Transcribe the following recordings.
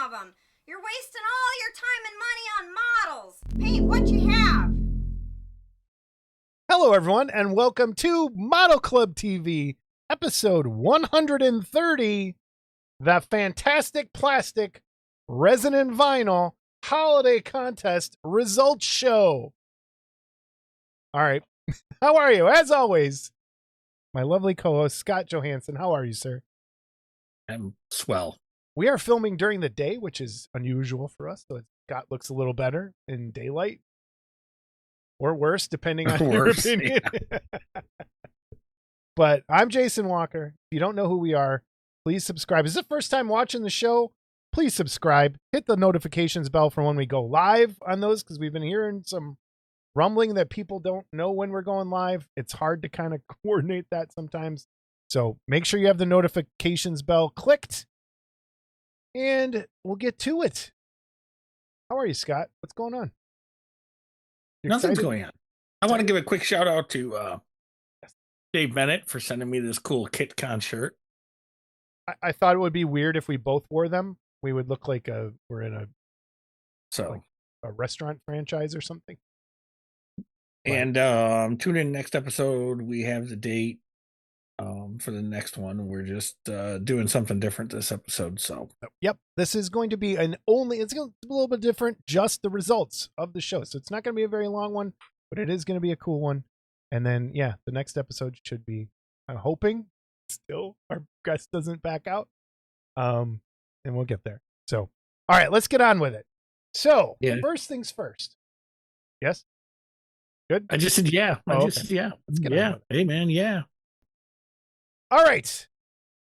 of them. You're wasting all your time and money on models. Paint what you have. Hello, everyone, and welcome to Model Club TV, episode 130, the Fantastic Plastic Resin and Vinyl Holiday Contest Results Show. All right. How are you? As always, my lovely co-host, Scott Johansson. How are you, sir? I'm swell. We are filming during the day, which is unusual for us, so Scott looks a little better in daylight. Or worse, depending on your opinion. Yeah. But I'm Jason Walker. If you don't know who we are, please subscribe. Is this the first time watching the show? Please subscribe. Hit the notifications bell for when we go live on those, because we've been hearing some rumbling that people don't know when we're going live. It's hard to kind of coordinate that sometimes. So make sure you have the notifications bell clicked, and we'll get to it. How are you, Scott? What's going on? Nothing's going on. I want to give a quick shout out to Dave Bennett for sending me this cool KitCon shirt. I thought it would be weird if we both wore them. We would look like we're in a restaurant franchise or something. And tune in next episode. We have the date for the next one. We're just doing something different this episode. So yep, this is going to be it's a little bit different, just the results of the show. So it's not going to be a very long one, but it is going to be a cool one. And then the next episode should be, I'm hoping still our guest doesn't back out, and we'll get there. So all right, let's get on with it. So first things first. Yes, good. I just said yeah. Let's get on with it. Hey man, yeah. All right.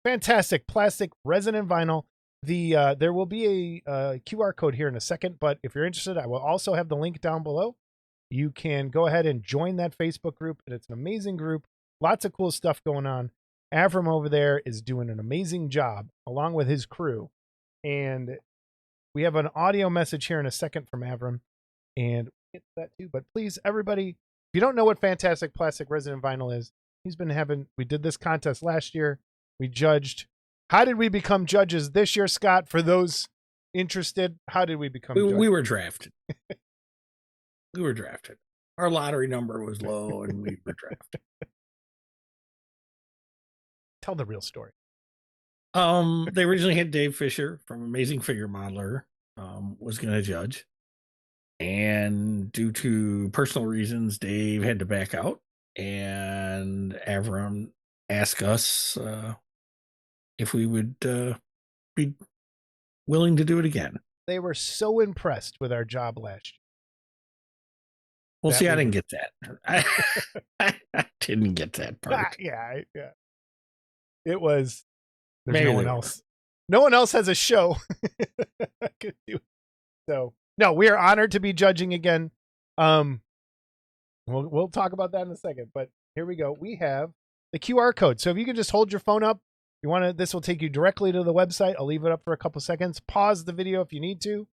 Fantastic plastic resin and vinyl. There will be a QR code here in a second, but if you're interested, I will also have the link down below. You can go ahead and join that Facebook group, and it's an amazing group. Lots of cool stuff going on. Avram over there is doing an amazing job along with his crew. And we have an audio message here in a second from Avram, and we'll get to that too. But please, everybody, if you don't know what fantastic plastic resin and vinyl is, we did this contest last year. We judged. How did we become judges this year, Scott? For those interested, how did we become judges? We were drafted. We were drafted. Our lottery number was low and we were drafted. Tell the real story. They originally had Dave Fisher from Amazing Figure Modeler was going to judge. And due to personal reasons, Dave had to back out. And Avram asked us if we would be willing to do it again. They were so impressed with our job last year. Well, see, I didn't get that. I didn't get that part. Yeah. It was. There's Maybe no one else. No one else has a show. Could do it. So no, we are honored to be judging again. We'll talk about that in a second, but here we go. We have the QR code. So if you can just hold your phone up, this will take you directly to the website. I'll leave it up for a couple seconds. Pause the video if you need to.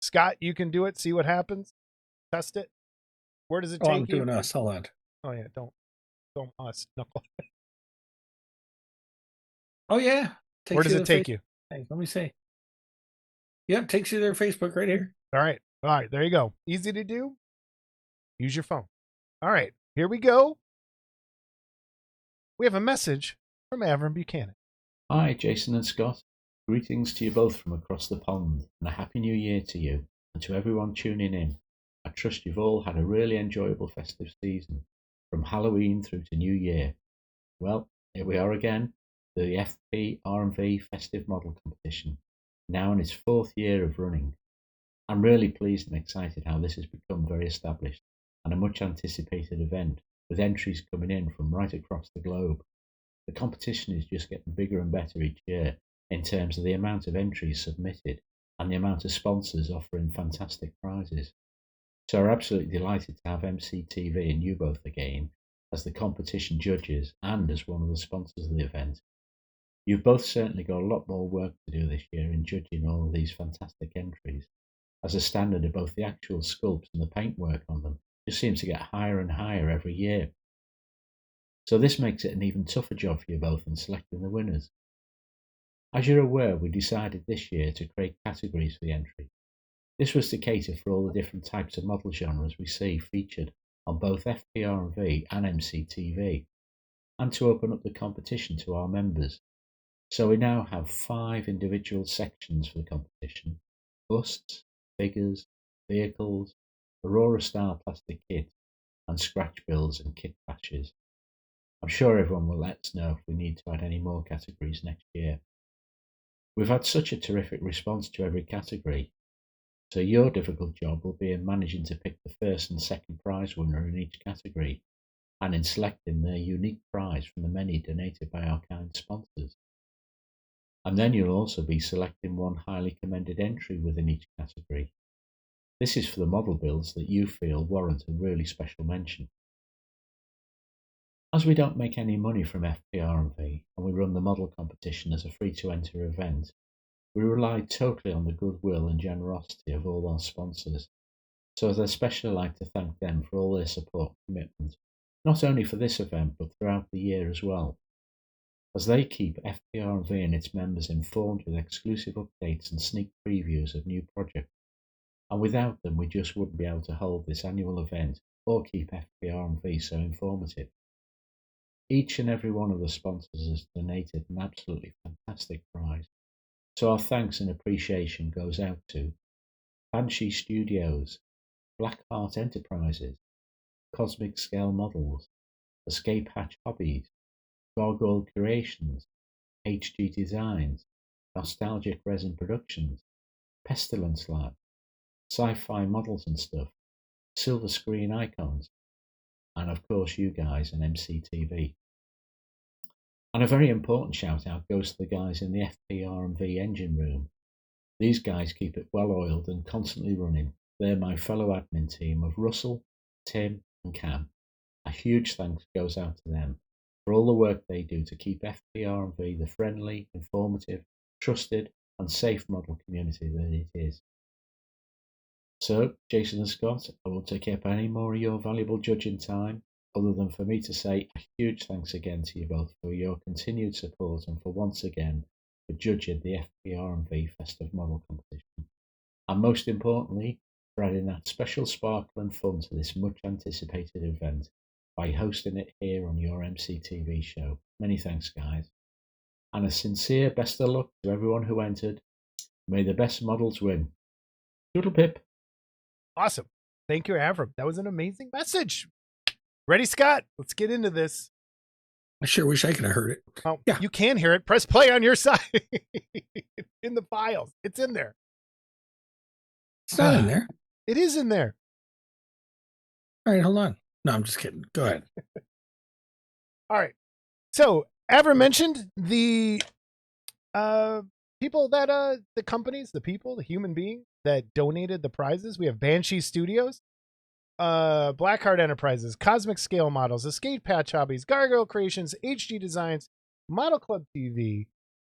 Scott, you can do it. See what happens. Test it. Where does it take you? I'm doing us. Hold on. Oh yeah, don't us. Knuckle. Oh yeah. Where does it take you? Hey, let me see. Yep, takes you to their Facebook right here. All right. There you go. Easy to do. Use your phone. All right, here we go. We have a message from Avram Buchanan. Hi, Jason and Scott. Greetings to you both from across the pond, and a happy new year to you and to everyone tuning in. I trust you've all had a really enjoyable festive season, from Halloween through to New Year. Well, here we are again, the FPR&V Festive Model Competition, now in its 4th year of running. I'm really pleased and excited how this has become very established and a much anticipated event, with entries coming in from right across the globe. The competition is just getting bigger and better each year in terms of the amount of entries submitted and the amount of sponsors offering fantastic prizes. So we're absolutely delighted to have MCTV and you both again as the competition judges and as one of the sponsors of the event. You've both certainly got a lot more work to do this year in judging all of these fantastic entries, as the standard of both the actual sculpts and the paintwork on them just seems to get higher and higher every year. So this makes it an even tougher job for you both in selecting the winners. As you're aware, we decided this year to create categories for the entry. This was to cater for all the different types of model genres we see featured on both FPR&V and MCTV, and to open up the competition to our members. So we now have 5 individual sections for the competition: busts, figures, vehicles, Aurora style plastic kit, and scratch builds and kit batches. I'm sure everyone will let us know if we need to add any more categories next year. We've had such a terrific response to every category, so your difficult job will be in managing to pick the first and second prize winner in each category, and in selecting their unique prize from the many donated by our kind sponsors. And then you'll also be selecting one highly commended entry within each category. This is for the model builds that you feel warrant a really special mention. As we don't make any money from FPR&V and we run the model competition as a free-to-enter event, we rely totally on the goodwill and generosity of all our sponsors. So I'd especially like to thank them for all their support and commitment, not only for this event but throughout the year as well, as they keep FPR&V and its members informed with exclusive updates and sneak previews of new projects. And without them, we just wouldn't be able to hold this annual event or keep FPR&V so informative. Each and every one of the sponsors has donated an absolutely fantastic prize, so our thanks and appreciation goes out to Banshee Studios, Blackheart Enterprises, Cosmic Scale Models, Escape Hatch Hobbies, Gargoyle Creations, HG Designs, Nostalgic Resin Productions, Pestilence Lab, Sci-Fi Models and Stuff, Silver Screen Icons, and of course you guys and MCTV. And a very important shout out goes to the guys in the FPR&V engine room. These guys keep it well oiled and constantly running. They're my fellow admin team of Russell, Tim and Cam. A huge thanks goes out to them for all the work they do to keep FPR&V the friendly, informative, trusted and safe model community that it is. So, Jason and Scott, I won't take up any more of your valuable judging time, other than for me to say a huge thanks again to you both for your continued support and for once again for judging the FPR&V Festive Model Competition. And most importantly, for adding that special sparkle and fun to this much anticipated event by hosting it here on your MCTV show. Many thanks, guys. And a sincere best of luck to everyone who entered. May the best models win. Doodle pip. Awesome. Thank you, Avram. That was an amazing message. Ready, Scott? Let's get into this. I sure wish I could have heard it. Oh, Yeah. You can hear it. Press play on your side. In the files. It's in there. It's not in there. It is in there. All right, hold on. No, I'm just kidding. Go ahead. All right. So, Avram mentioned the people that the companies, the people, the human being that donated the prizes. We have Banshee Studios, Blackheart Enterprises, Cosmic Scale Models, Escape Patch Hobbies, Gargoyle Creations, HG Designs, Model Club TV,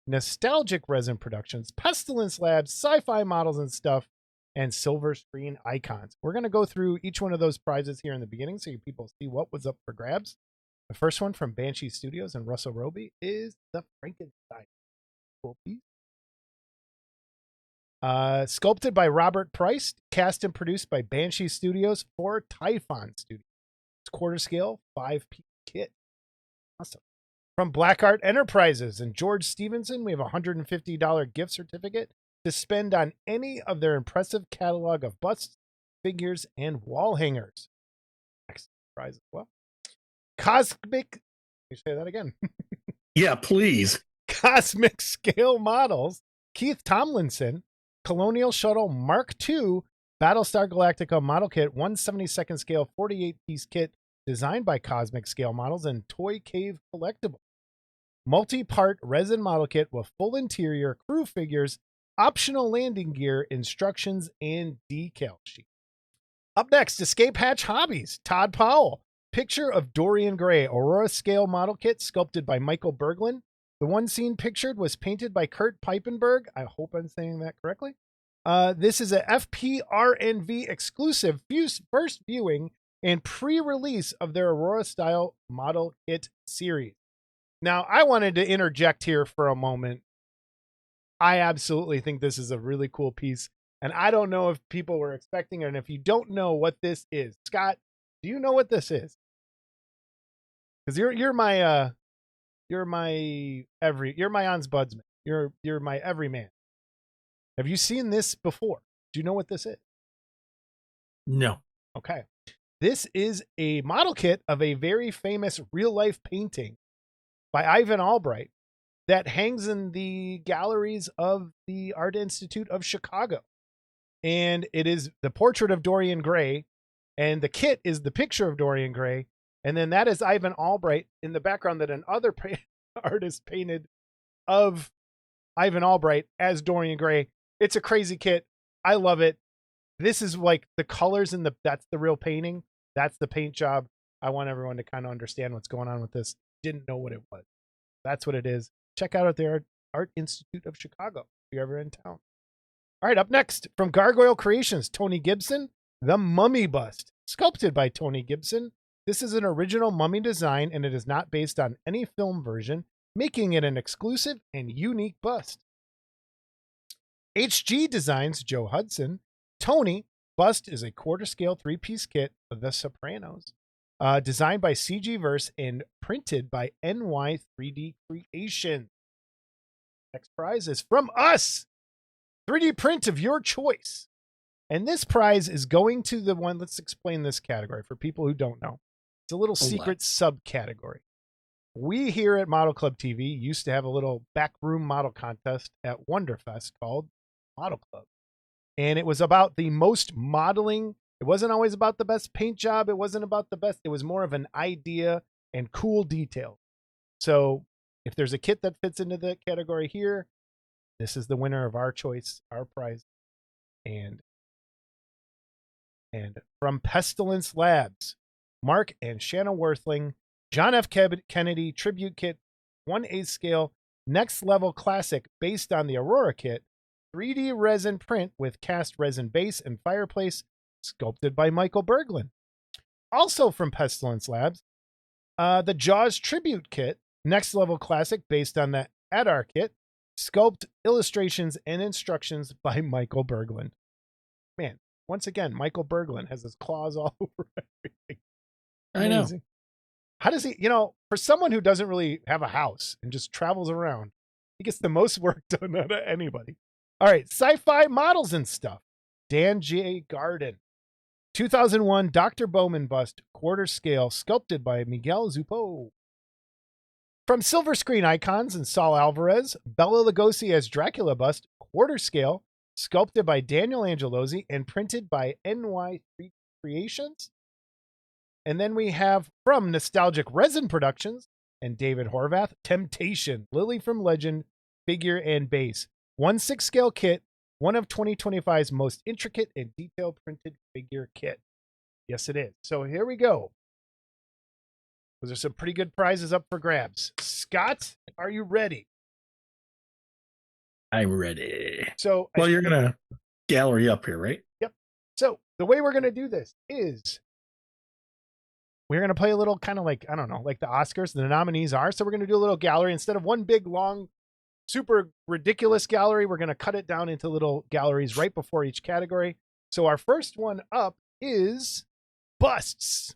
Nostalgic Resin Productions, Pestilence Labs, Sci-Fi Models and Stuff, and Silver Screen Icons. We're going to go through each one of those prizes here in the beginning so you people see what was up for grabs. The first one from Banshee Studios and Russell Roby is the Frankenstein. Cool piece. Sculpted by Robert Price, cast and produced by Banshee Studios for Typhon Studios. It's quarter scale, 5-piece kit. Awesome. From Blackheart Enterprises and George Stevenson, we have a $150 gift certificate to spend on any of their impressive catalog of busts, figures, and wall hangers. Excellent prize as well. Cosmic, can you say that again? Yeah, please. Cosmic Scale Models, Keith Tomlinson, Colonial Shuttle Mark II, Battlestar Galactica model kit, 1/72 scale, 48-piece kit, designed by Cosmic Scale Models and Toy Cave Collectible. Multi-part resin model kit with full interior, crew figures, optional landing gear, instructions, and decal sheet. Up next, Escape Hatch Hobbies, Todd Powell. Picture of Dorian Gray, Aurora scale model kit sculpted by Michael Berglund. The one scene pictured was painted by Kurt Peipenberg. I hope I'm saying that correctly. This is a FPR&V exclusive first viewing and pre-release of their Aurora style model kit series. Now, I wanted to interject here for a moment I absolutely think this is a really cool piece. And I don't know if people were expecting it. And if you don't know what this is, Scott, do you know what this is? Because you're my ombudsman. You're my everyman. Have you seen this before? Do you know what this is? No. Okay. This is a model kit of a very famous real life painting by Ivan Albright that hangs in the galleries of the Art Institute of Chicago. And it is the portrait of Dorian Gray, and the kit is the picture of Dorian Gray. And then that is Ivan Albright in the background that another artist painted of Ivan Albright as Dorian Gray. It's a crazy kit. I love it. This is like the colors in that's the real painting. That's the paint job. I want everyone to kind of understand what's going on with this. Didn't know what it was. That's what it is. Check out the Art Institute of Chicago if you're ever in town. All right, up next from Gargoyle Creations, Tony Gibson, the Mummy Bust, sculpted by Tony Gibson. This is an original mummy design, and it is not based on any film version, making it an exclusive and unique bust. HG Designs, Joe Hudson. Tony, bust is a quarter-scale 3-piece kit of The Sopranos, designed by CG Verse and printed by NY 3D Creation. Next prize is from us, 3D print of your choice. And this prize is going to the one, let's explain this category for people who don't know. It's a little secret subcategory. We here at Model Club TV used to have a little backroom model contest at Wonderfest called Model Club. And it was about the most modeling. It wasn't always about the best paint job. It wasn't about the best. It was more of an idea and cool detail. So if there's a kit that fits into the category here, this is the winner of our choice, our prize. And from Pestilence Labs, Mark and Shanna Worthling, John F. Kennedy Tribute Kit, 1/8 scale, next level classic based on the Aurora kit, 3D resin print with cast resin base and fireplace, sculpted by Michael Berglund. Also from Pestilence Labs, the Jaws Tribute Kit, next level classic based on the Adar kit, sculpt, illustrations, and instructions by Michael Berglund. Man, once again, Michael Berglund has his claws all over everything. Amazing. I know. How does he, for someone who doesn't really have a house and just travels around, he gets the most work done out of anybody. All right, sci-fi models and stuff. Dan J. Garden. 2001 Dr. Bowman bust, quarter scale, sculpted by Miguel Zupo. From Silver Screen Icons and Saul Alvarez, Bela Lugosi as Dracula bust, quarter scale, sculpted by Daniel Angelosi and printed by NY3 Creations. And then we have from Nostalgic Resin Productions and David Horvath, Temptation, Lily from Legend, figure and base. 1/6 scale kit, one of 2025's most intricate and detailed printed figure kit. Yes, it is. So here we go. Those are some pretty good prizes up for grabs. Scott, are you ready? I'm ready. So, well, you're going to gallery up here, right? Yep. So the way we're going to do this is we're going to play a little kind of like, I don't know, like the Oscars, the nominees are. So we're going to do a little gallery. Instead of one big, long, super ridiculous gallery, we're going to cut it down into little galleries right before each category. So our first one up is busts.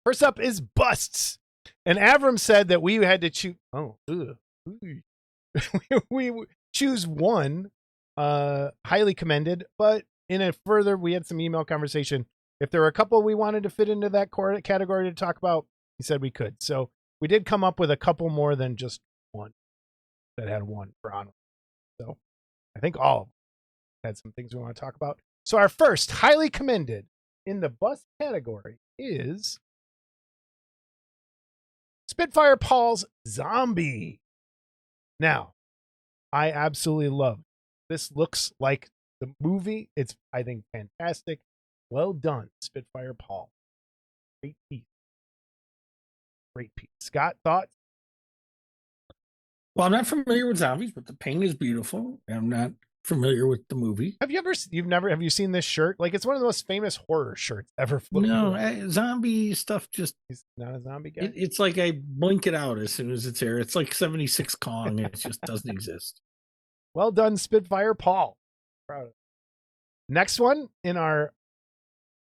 First up is busts. And Avram said that we had to choose. Oh, we choose one. Highly commended. But in a further, we had some email conversation. If there were a couple we wanted to fit into that category to talk about, he said we could. So we did come up with a couple more than just one that had one for honor. So I think all of them had some things we want to talk about. So our first highly commended in the bust category is Spitfire Paul's Zombie. Now, I absolutely love it. This looks like the movie. It's, I think, fantastic. Well done, Spitfire Paul. Great piece. Great piece. Scott, thoughts? Well, I'm not familiar with zombies, but the paint is beautiful. I'm not familiar with the movie. Have you seen this shirt? Like, it's one of the most famous horror shirts ever. No, zombie stuff just. He's not a zombie guy. It's like I blink it out as soon as it's here. It's like 76 Kong. It just doesn't exist. Well done, Spitfire Paul. Proud of it. Next one in our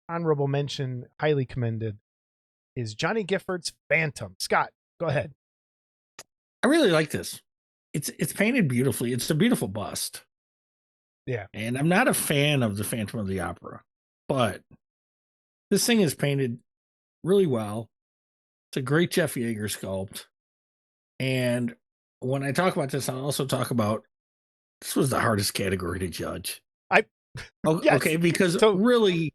honorable mention, highly commended, is Johnny Gifford's Phantom. Scott, go ahead. I really like this. It's painted beautifully. It's a beautiful bust. Yeah. And I'm not a fan of the Phantom of the Opera, but this thing is painted really well. It's a great Jeff Yeager sculpt. And when I talk about this, I'll also talk about this was the hardest category to judge. Yes. Okay, because really,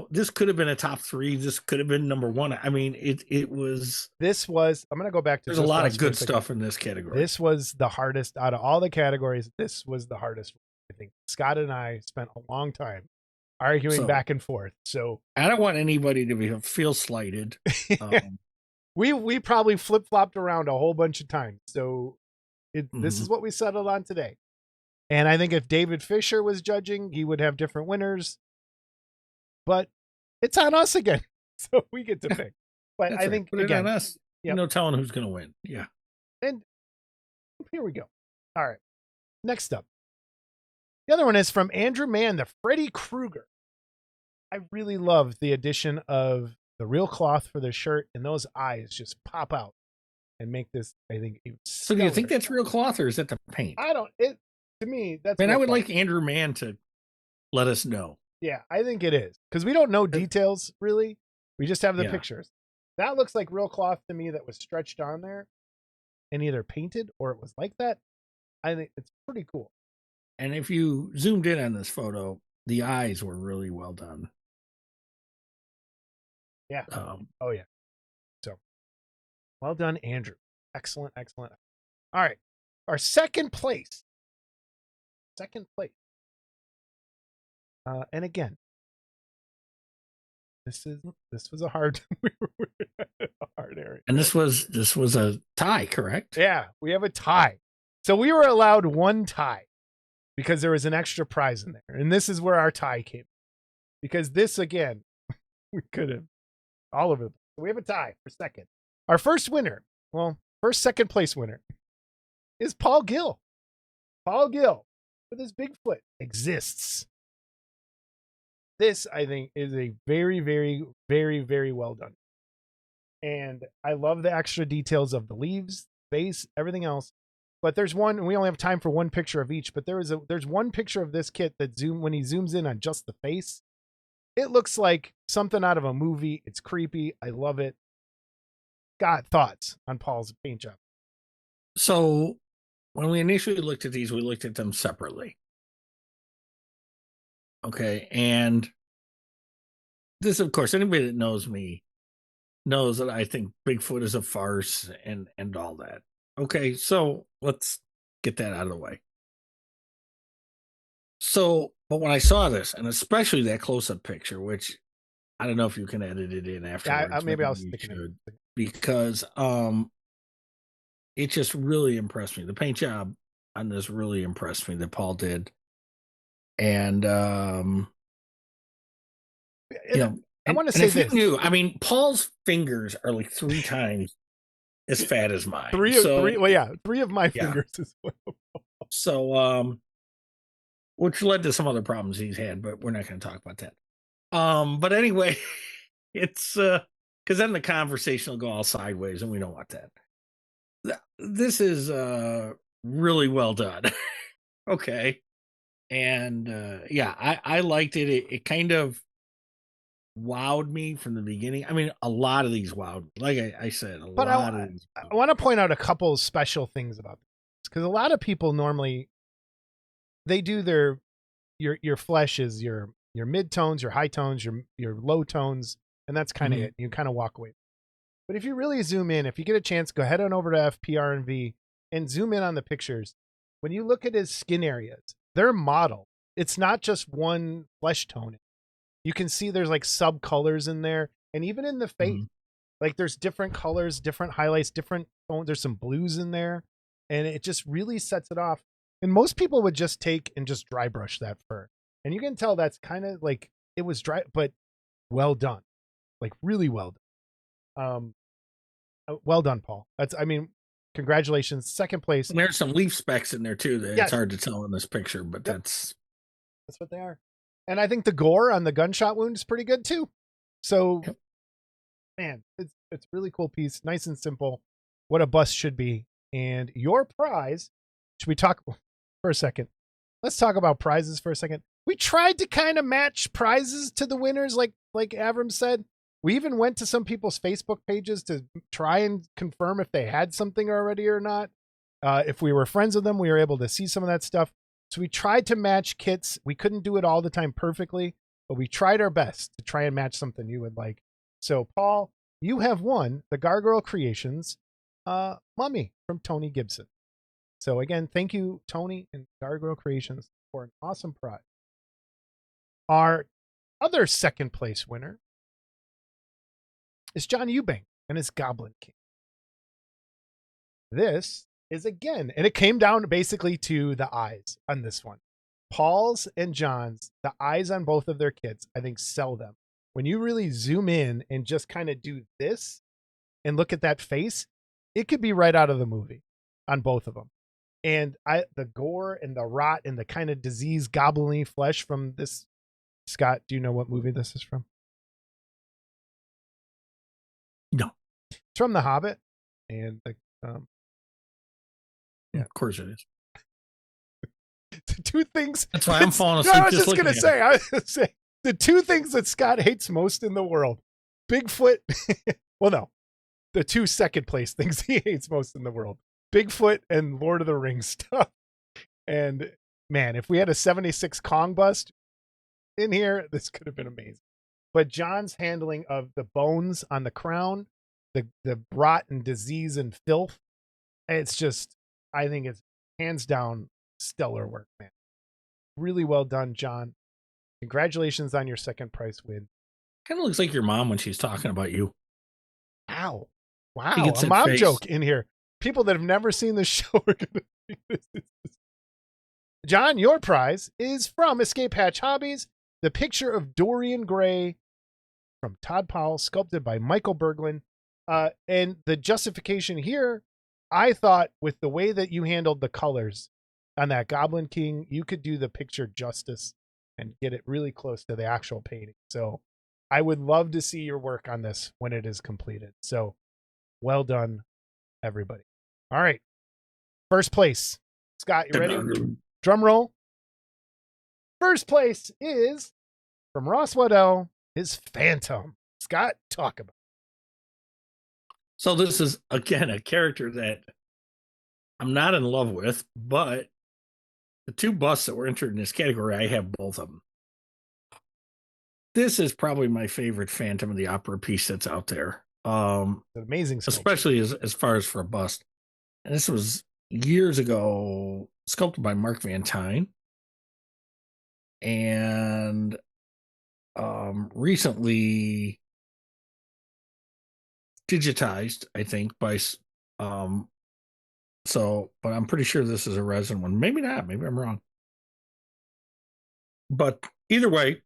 this could have been a top 3. This could have been number 1. I mean, it was. This was. I'm going to go back to. There's a lot of good stuff in this category. This was the hardest out of all the categories. This was the hardest. I think Scott and I spent a long time arguing back and forth. So I don't want anybody to feel slighted. We probably flip flopped around a whole bunch of times. So this is what we settled on today. And I think if David Fisher was judging, he would have different winners. But it's on us again, so we get to pick. But I think put again, it on us. Yep. No telling who's going to win. Yeah. And here we go. All right. Next up, the other one is from Andrew Mann, the Freddy Krueger. I really love the addition of the real cloth for the shirt, and those eyes just pop out and make this. I think. So do you think that's real cloth or is that the paint? I don't. To me, that's. I would like Andrew Mann to let us know. Yeah, I think it is because we don't know details really. We just have the pictures. That looks like real cloth to me that was stretched on there and either painted or it was like that. I think it's pretty cool. And if you zoomed in on this photo, the eyes were really well done. Yeah. Oh yeah. So well done, Andrew. Excellent. All right. Our second place. And again, this was a hard area. And this was a tie, correct? Yeah, we have a tie. So we were allowed one tie because there was an extra prize in there. And this is where our tie came. Because this again, we could have all over. So we have a tie for second. Our first second place winner is Paul Gill. Paul Gill with his Bigfoot exists. This, I think, is a very, very, very, very well done. And I love the extra details of the leaves, face, everything else. But there's one, and we only have time for one picture of each, but there's one picture of this kit that when he zooms in on just the face, it looks like something out of a movie. It's creepy. I love it. Got thoughts on Paul's paint job? So when we initially looked at these, we looked at them separately. Okay. And this, of course, anybody that knows me knows that I think Bigfoot is a farce and all that. Okay. So let's get that out of the way. So, but when I saw this, and especially that close-up picture, which I don't know if you can edit it in afterwards. Yeah, maybe I'll stick it in. Because it just really impressed me. The paint job on this really impressed me that Paul did. And I want to say this. I mean, Paul's fingers are like 3 times as fat as mine. Three of my fingers as well. So, which led to some other problems he's had, but we're not going to talk about that. But anyway, It's because then the conversation will go all sideways, and we don't want that. This is really well done. Okay. And yeah, I liked it. It kind of wowed me from the beginning. I mean, a lot of these wowed me. Like I said, a But lot of these. I want to point out a couple of special things about this, because a lot of people normally they do their your flesh is your mid tones, your high tones, your low tones, and that's kind of it. You kind of walk away. But if you really zoom in, if you get a chance, go ahead on over to FPR&V and zoom in on the pictures. When you look at his skin areas, they're modeled. It's not just one flesh tone. You can see there's like sub colors in there, and even in the face, like there's different colors, different highlights, different tones. There's some blues in there, and it just really sets it off. And most people would just take and just dry brush that fur, and you can tell that's kind of like it was dry, but well done, like really well done. Well done, Paul. I mean, congratulations, second place. And there's some leaf specks in there too that Yes. it's hard to tell in this picture, but that's what they are. And I think the gore on the gunshot wound is pretty good too. So, man, it's really cool piece, nice and simple. What a bust should be. And your prize, should we talk for a second? Let's talk about prizes for a second. We tried to kind of match prizes to the winners, like Avram said. We even went to some people's Facebook pages to try and confirm if they had something already or not. If we were friends with them, we were able to see some of that stuff. So we tried to match kits. We couldn't do it all the time perfectly, but we tried our best to try and match something you would like. So, Paul, you have won the Gargoyle Creations Mummy from Tony Gibson. So, again, thank you, Tony and Gargoyle Creations, for an awesome prize. Our other second place winner is John Eubank and his Goblin King. This is again, and it came down basically to the eyes on this one. Paul's and John's, the eyes on both of their kits, I think sell them. When you really zoom in and just kind of do this and look at that face, it could be right out of the movie on both of them. And the gore and the rot and the kind of diseased goblin-y flesh from this. Scott, do you know what movie this is from? No. It's from The Hobbit. And yeah, of course it is. The two things. That's why I'm falling asleep. No, I was just going to say the two things that Scott hates most in the world: Bigfoot. Well, no, the two second place things he hates most in the world: Bigfoot and Lord of the Rings stuff. And man, if we had a 76 Kong bust in here, this could have been amazing. But John's handling of the bones on the crown, the rot and disease and filth, it's just, I think it's hands down stellar work, man. Really well done, John. Congratulations on your second prize win. Kind of looks like your mom when she's talking about you. Wow. She gets A that mom face. joke in here. People that have never seen the show are going to see this. John, your prize is from Escape Hatch Hobbies, the picture of Dorian Gray from Todd Powell, sculpted by Michael Berglund. And the justification here, I thought with the way that you handled the colors on that Goblin King, you could do the picture justice and get it really close to the actual painting. So I would love to see your work on this when it is completed. So well done, everybody. All right. First place. Scott, you ready? Drum roll. First place is from Ross Waddell, his Phantom. Scott, talk about it. So this is, again, a character that I'm not in love with, but the two busts that were entered in this category, I have both of them. This is probably my favorite Phantom of the Opera piece that's out there. It's an amazing sculpture. Especially as far as for a bust. And this was years ago, sculpted by Mark Van Tine. And recently digitized, I think, by but I'm pretty sure this is a resin one. Maybe not, maybe I'm wrong. But either way,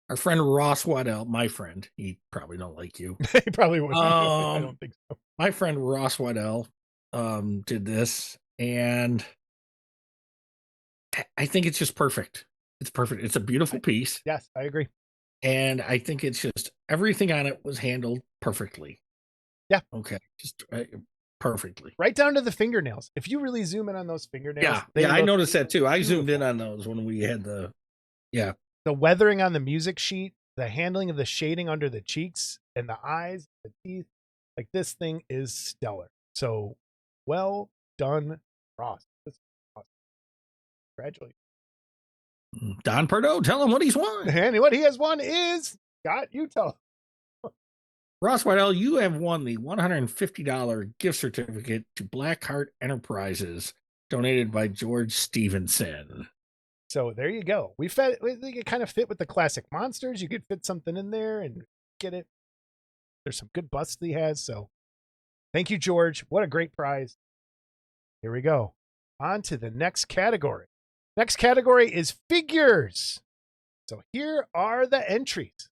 our friend Ross Waddell, my friend, he probably don't like you. He probably wouldn't. I don't think so. My friend Ross Waddell did this, and I think it's just perfect. It's perfect. It's a beautiful piece. Yes, I agree. And I think it's just everything on it was handled perfectly. Yeah. Okay. Just perfectly. Right down to the fingernails. If you really zoom in on those fingernails, Yeah. I look noticed that too. I zoomed in beautiful. on those when we had the weathering on the music sheet, the handling of the shading under the cheeks and the eyes, the teeth. Like, this thing is stellar. So well done, Ross. This is awesome. Congratulations. Don Pardo. Tell him what he's won. And what he has won is, Scott, you tell. Ross Waddell, you have won the $150 gift certificate to Blackheart Enterprises, donated by George Stevenson. So there you go. We think it kind of fit with the classic monsters. You could fit something in there and get it. There's some good busts he has. So thank you, George. What a great prize. Here we go. On to the next category. Next category is figures. So here are the entries.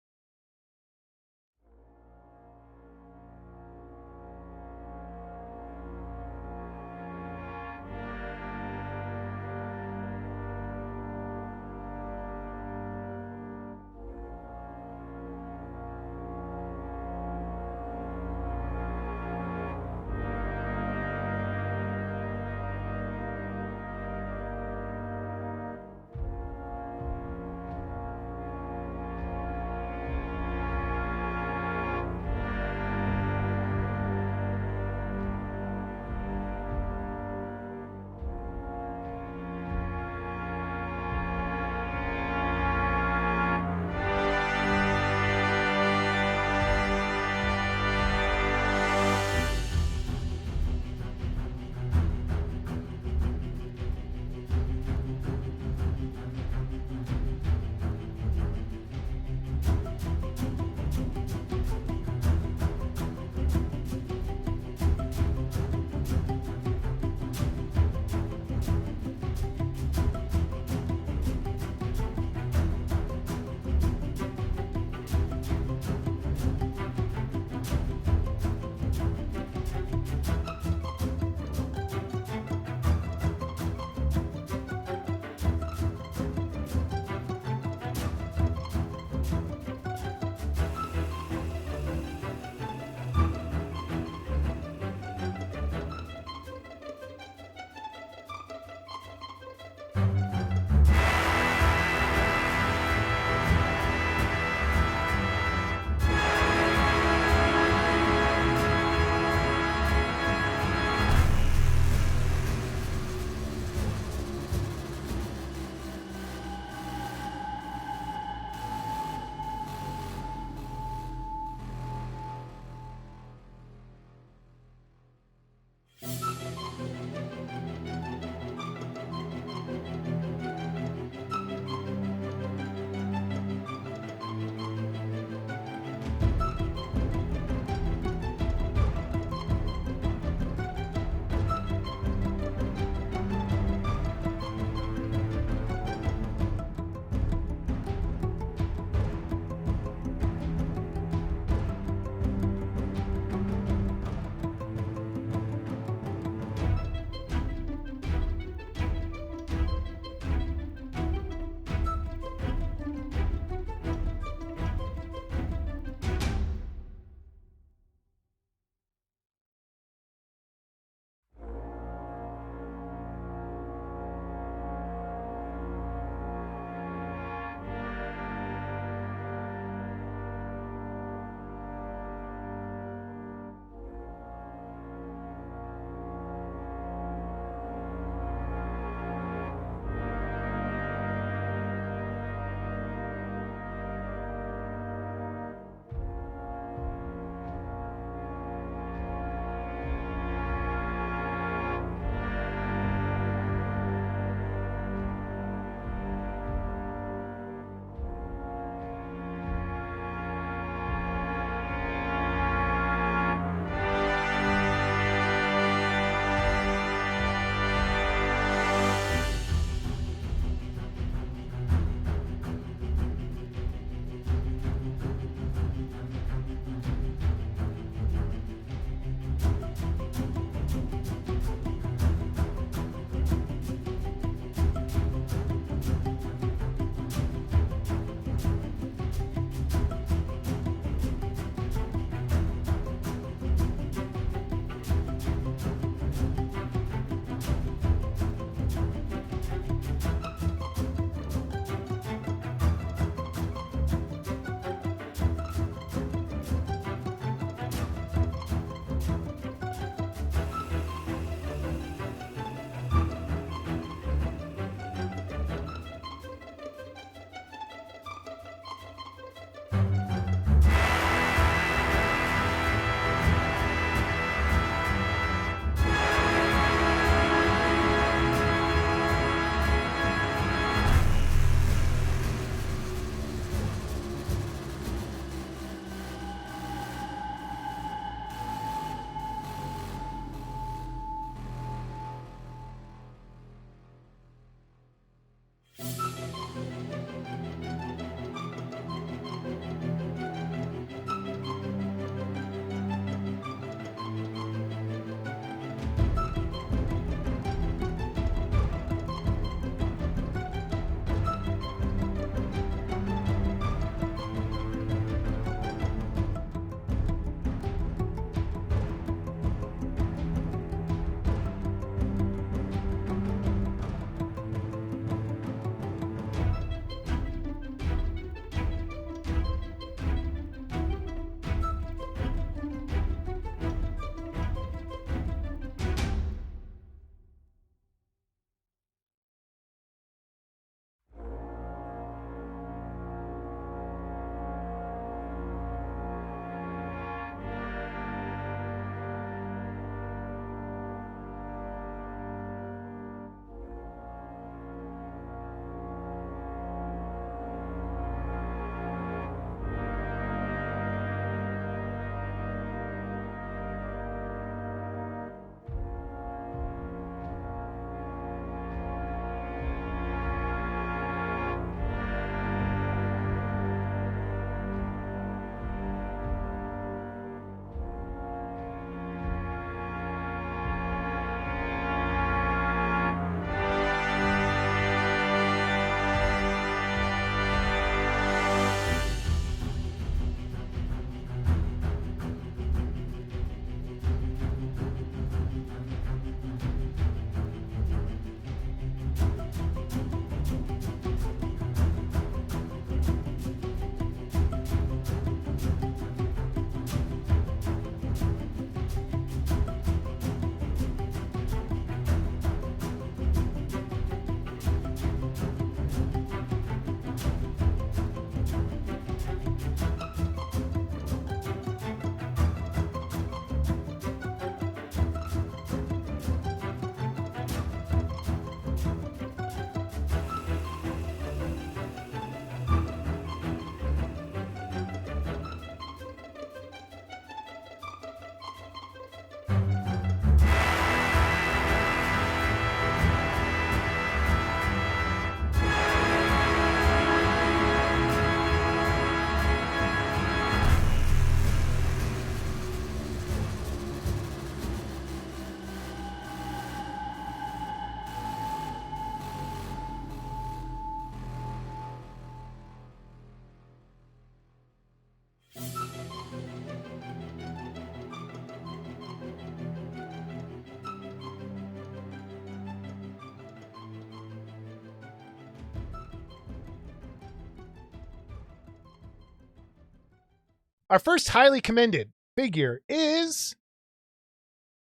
Our first highly commended figure is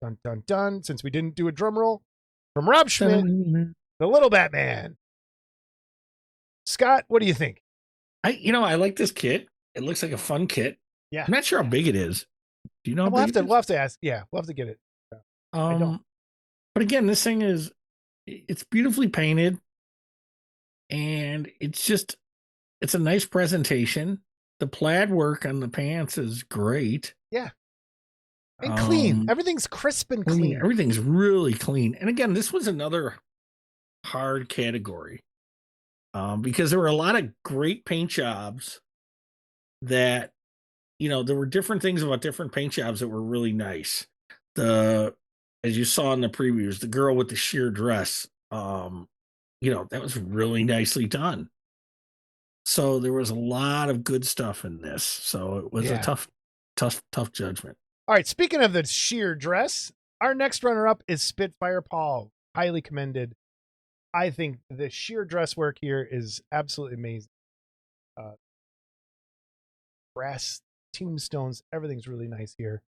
dun dun dun. Since we didn't do a drum roll, from Rob Schmidt, the Little Batman. Scott, what do you think? I like this kit. It looks like a fun kit. Yeah. I'm not sure how big it is. Do you know? How We'll big have it is? We'll have to ask. Yeah, we'll have to get it. I don't. But again, this thing it's beautifully painted, and it's a nice presentation. The plaid work on the pants is great. Yeah. And clean. Everything's crisp and clean. Everything's really clean. And again, this was another hard category because there were a lot of great paint jobs that, there were different things about different paint jobs that were really nice. As you saw in the previews, the girl with the sheer dress, that was really nicely done. So there was a lot of good stuff in this. So it was a tough judgment. All right. Speaking of the sheer dress, our next runner-up is Spitfire Paul. Highly commended. I think the sheer dress work here is absolutely amazing. Brass, tombstones, everything's really nice here.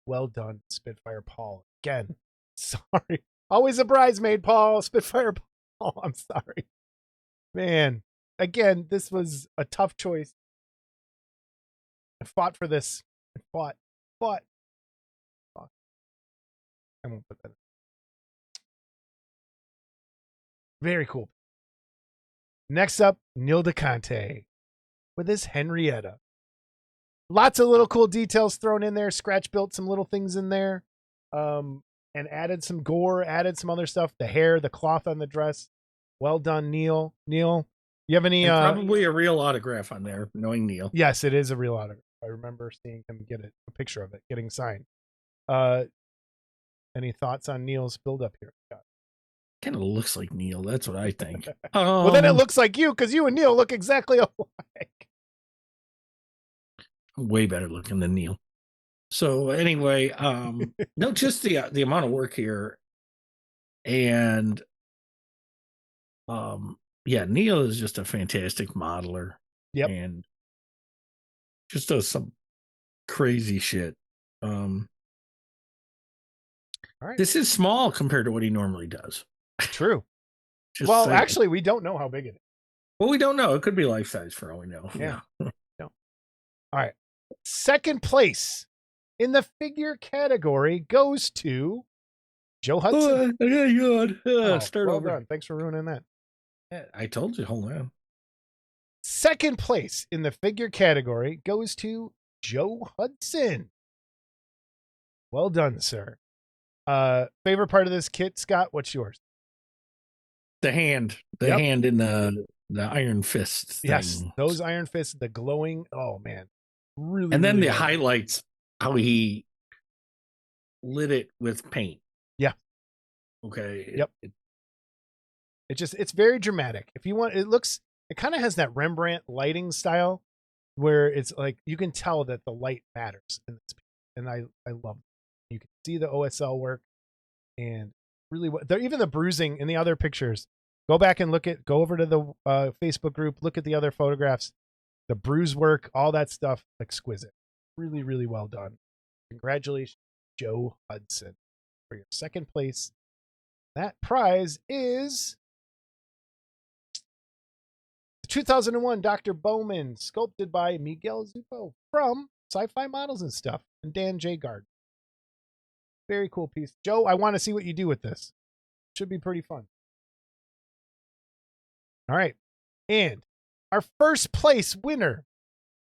Well done, Spitfire Paul. Again, sorry. Always a bridesmaid, Paul. Spitfire Paul. I'm sorry. Man, again, this was a tough choice. I fought for this. I fought. I won't put that in. Very cool. Next up, Neil DeConte with his Henrietta. Lots of little cool details thrown in there. Scratch built some little things in there. And added some gore, added some other stuff. The hair, the cloth on the dress. Well done, Neil. Neil, you have any... probably a real autograph on there, knowing Neil. Yes, it is a real autograph. I remember seeing him get a picture of it, getting signed. Any thoughts on Neil's build-up here, Scott? Kind of looks like Neil. That's what I think. Well, then it looks like you, because you and Neil look exactly alike. Way better looking than Neil. So anyway, no, just the amount of work here, and Neil is just a fantastic modeler. Yep. And just does some crazy shit. All right. This is small compared to what he normally does. True. Saying. Actually, we don't know how big it is. Well, we don't know. It could be life size for all we know. Yeah. No. All right. Second place in the figure category goes to Joe Hudson. Start well over. Done. Thanks for ruining that. I told you. Hold on. Second place in the figure category goes to Joe Hudson. Well done, sir. Favorite part of this kit, Scott? What's yours? The hand in the iron fist thing. Yes, those iron fists, the glowing. Oh man, really. And then really the highlights, how he lit it with paint. Yeah. Okay. Yep. It's very dramatic. If you want, it kind of has that Rembrandt lighting style, where it's like you can tell that the light matters in this piece, and I love it. You can see the OSL work, and really even the bruising in the other pictures. Go back and go over to the Facebook group, look at the other photographs, the bruise work, all that stuff, exquisite. Really, really well done. Congratulations, Joe Hudson, for your second place. That prize is the 2001 Dr. Bowman, sculpted by Miguel Zupo from Sci-Fi Models and Stuff and Dan J. Gard. Very cool piece. Joe, I want to see what you do with this. Should be pretty fun. All right. And our first place winner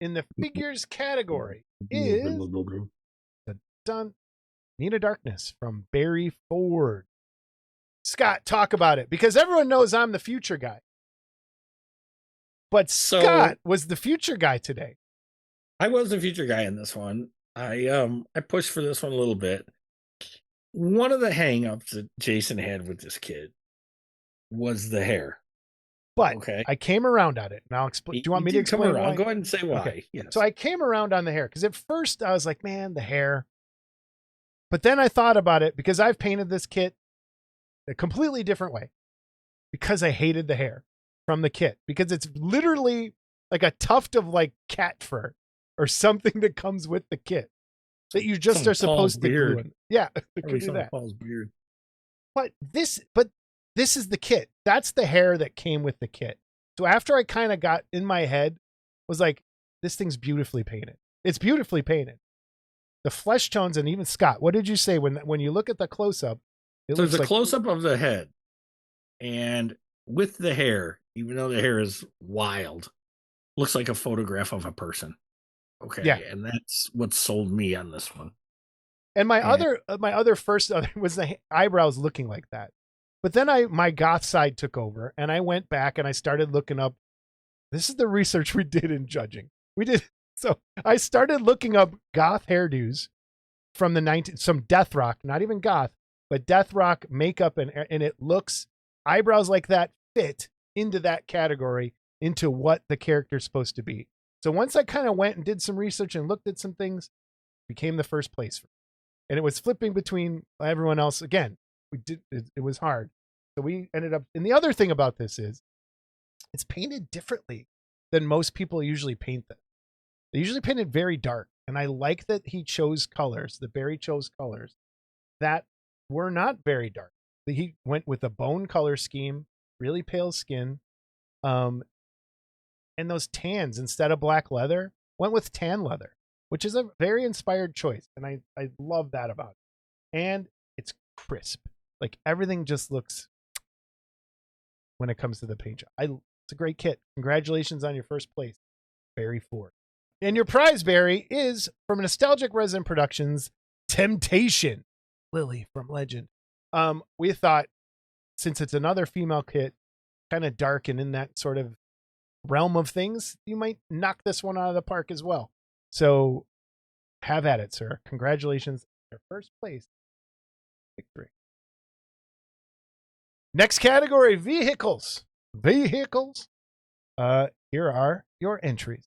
in the figures category is Nina Darkness from Barry Ford. Scott, talk about it, because everyone knows I'm the future guy. But Scott was the future guy today. I was the future guy in this one. I pushed for this one a little bit. One of the hang-ups that Jason had with this kid was the hair. But okay. I came around on it, and I'll explain. Do you want me to explain why? Go ahead and say why. Okay. Yes. So I came around on the hair, because at first I was like, man, the hair. But then I thought about it, because I've painted this kit a completely different way, because I hated the hair from the kit, because it's literally like a tuft of like cat fur. or something that comes with the kit that you just Some are supposed to glue Paul's in. Yeah, it Probably could be some that. Paul's beard. But this is the kit. That's the hair that came with the kit. So after I kind of got in my head, was like, this thing's beautifully painted. It's beautifully painted. The flesh tones, and even Scott, what did you say when you look at the close up? So there's a close up of the head, and with the hair, even though the hair is wild, looks like a photograph of a person. Okay, Yeah. and that's what sold me on this one. And my other first was the eyebrows looking like that. But then my goth side took over, and I went back and I started looking up. This is the research we did in judging. So I started looking up goth hairdos from the some death rock, not even goth, but death rock makeup, and it looks, eyebrows like that fit into that category, into what the character's supposed to be. So once I kind of went and did some research and looked at some things, became the first place for me. And it was flipping between everyone else. Again, it was hard. So we ended up, and the other thing about this is it's painted differently than most people usually paint them. They usually paint it very dark. And I like that he chose colors, that Barry chose colors that were not very dark. He went with a bone color scheme, really pale skin. And those tans, instead of black leather, went with tan leather, which is a very inspired choice. And I love that about it. And it's crisp. Like everything just looks, when it comes to the paint job. It's a great kit. Congratulations on your first place, Barry Ford. And your prize, Barry, is from Nostalgic Resin Productions, Temptation, Lily from Legend. We thought, since it's another female kit, kind of dark and in that sort of realm of things, you might knock this one out of the park as well. So have at it, sir. Congratulations on your first place victory. Next category, vehicles. Vehicles. Here are your entries.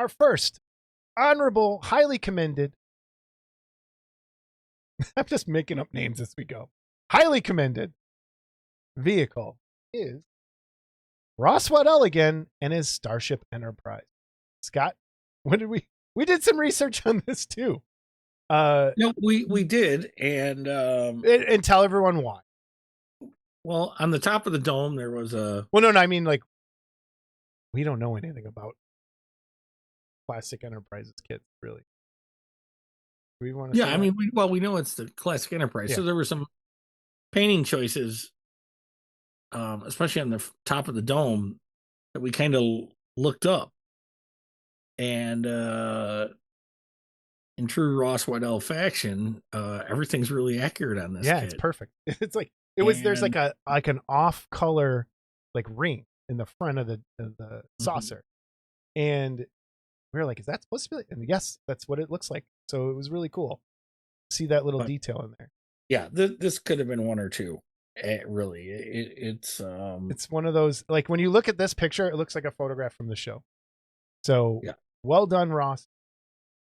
our first honorable, highly commended. I'm just making up names as we go. Highly commended vehicle is Ross Waddell again and his Starship Enterprise. Scott, when did we did some research on this too. No, we did, and tell everyone why. Well, on the top of the dome there was a. Well, no, I mean, like, we don't know anything about Classic Enterprises kits, really. Do we want to? Yeah, I mean, we know it's the Classic Enterprise, Yeah. so there were some painting choices, especially on the top of the dome, that we kind of looked up, and in true Ross Waddell fashion, everything's really accurate on this. Yeah, kit. It's perfect. It's like there's like an off color like ring in the front of the saucer, and we were like, is that supposed to be? And yes, that's what it looks like. So it was really cool. See that little detail in there. Yeah, this could have been one or two. Really, it's one of those, like, when you look at this picture, it looks like a photograph from the show. So yeah, well done, Ross.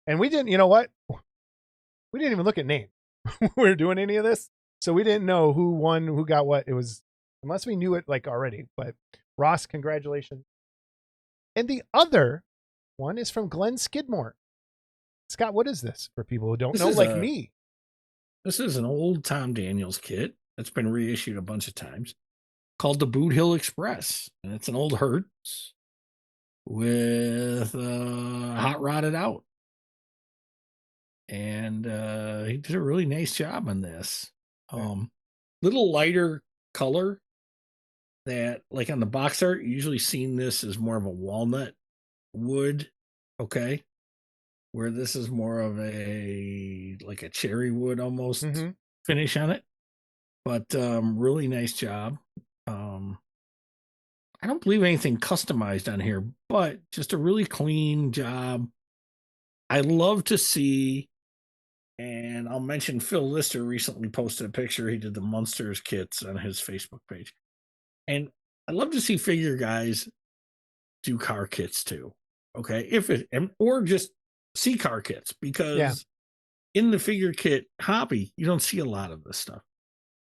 And we didn't, you know what? We didn't even look at names. We were doing any of this, so we didn't know who won, who got what. It was, unless we knew it like already. But Ross, congratulations. And the other one is from Glenn Skidmore. Scott, what is this for people who don't know, like me? This is an old Tom Daniels kit that's been reissued a bunch of times, called the Boot Hill Express, and it's an old Hertz with hot rodded out. And he did a really nice job on this. Little lighter color that, like on the box art, you usually seen this as more of a walnut wood, okay? Where this is more of a cherry wood almost finish on it. But really nice job. I don't believe anything customized on here, but just a really clean job. I love to see, and I'll mention Phil Lister recently posted a picture. He did the Munsters kits on his Facebook page. And I love to see figure guys do car kits too. Okay. Or just see car kits, because in the figure kit hobby, you don't see a lot of this stuff.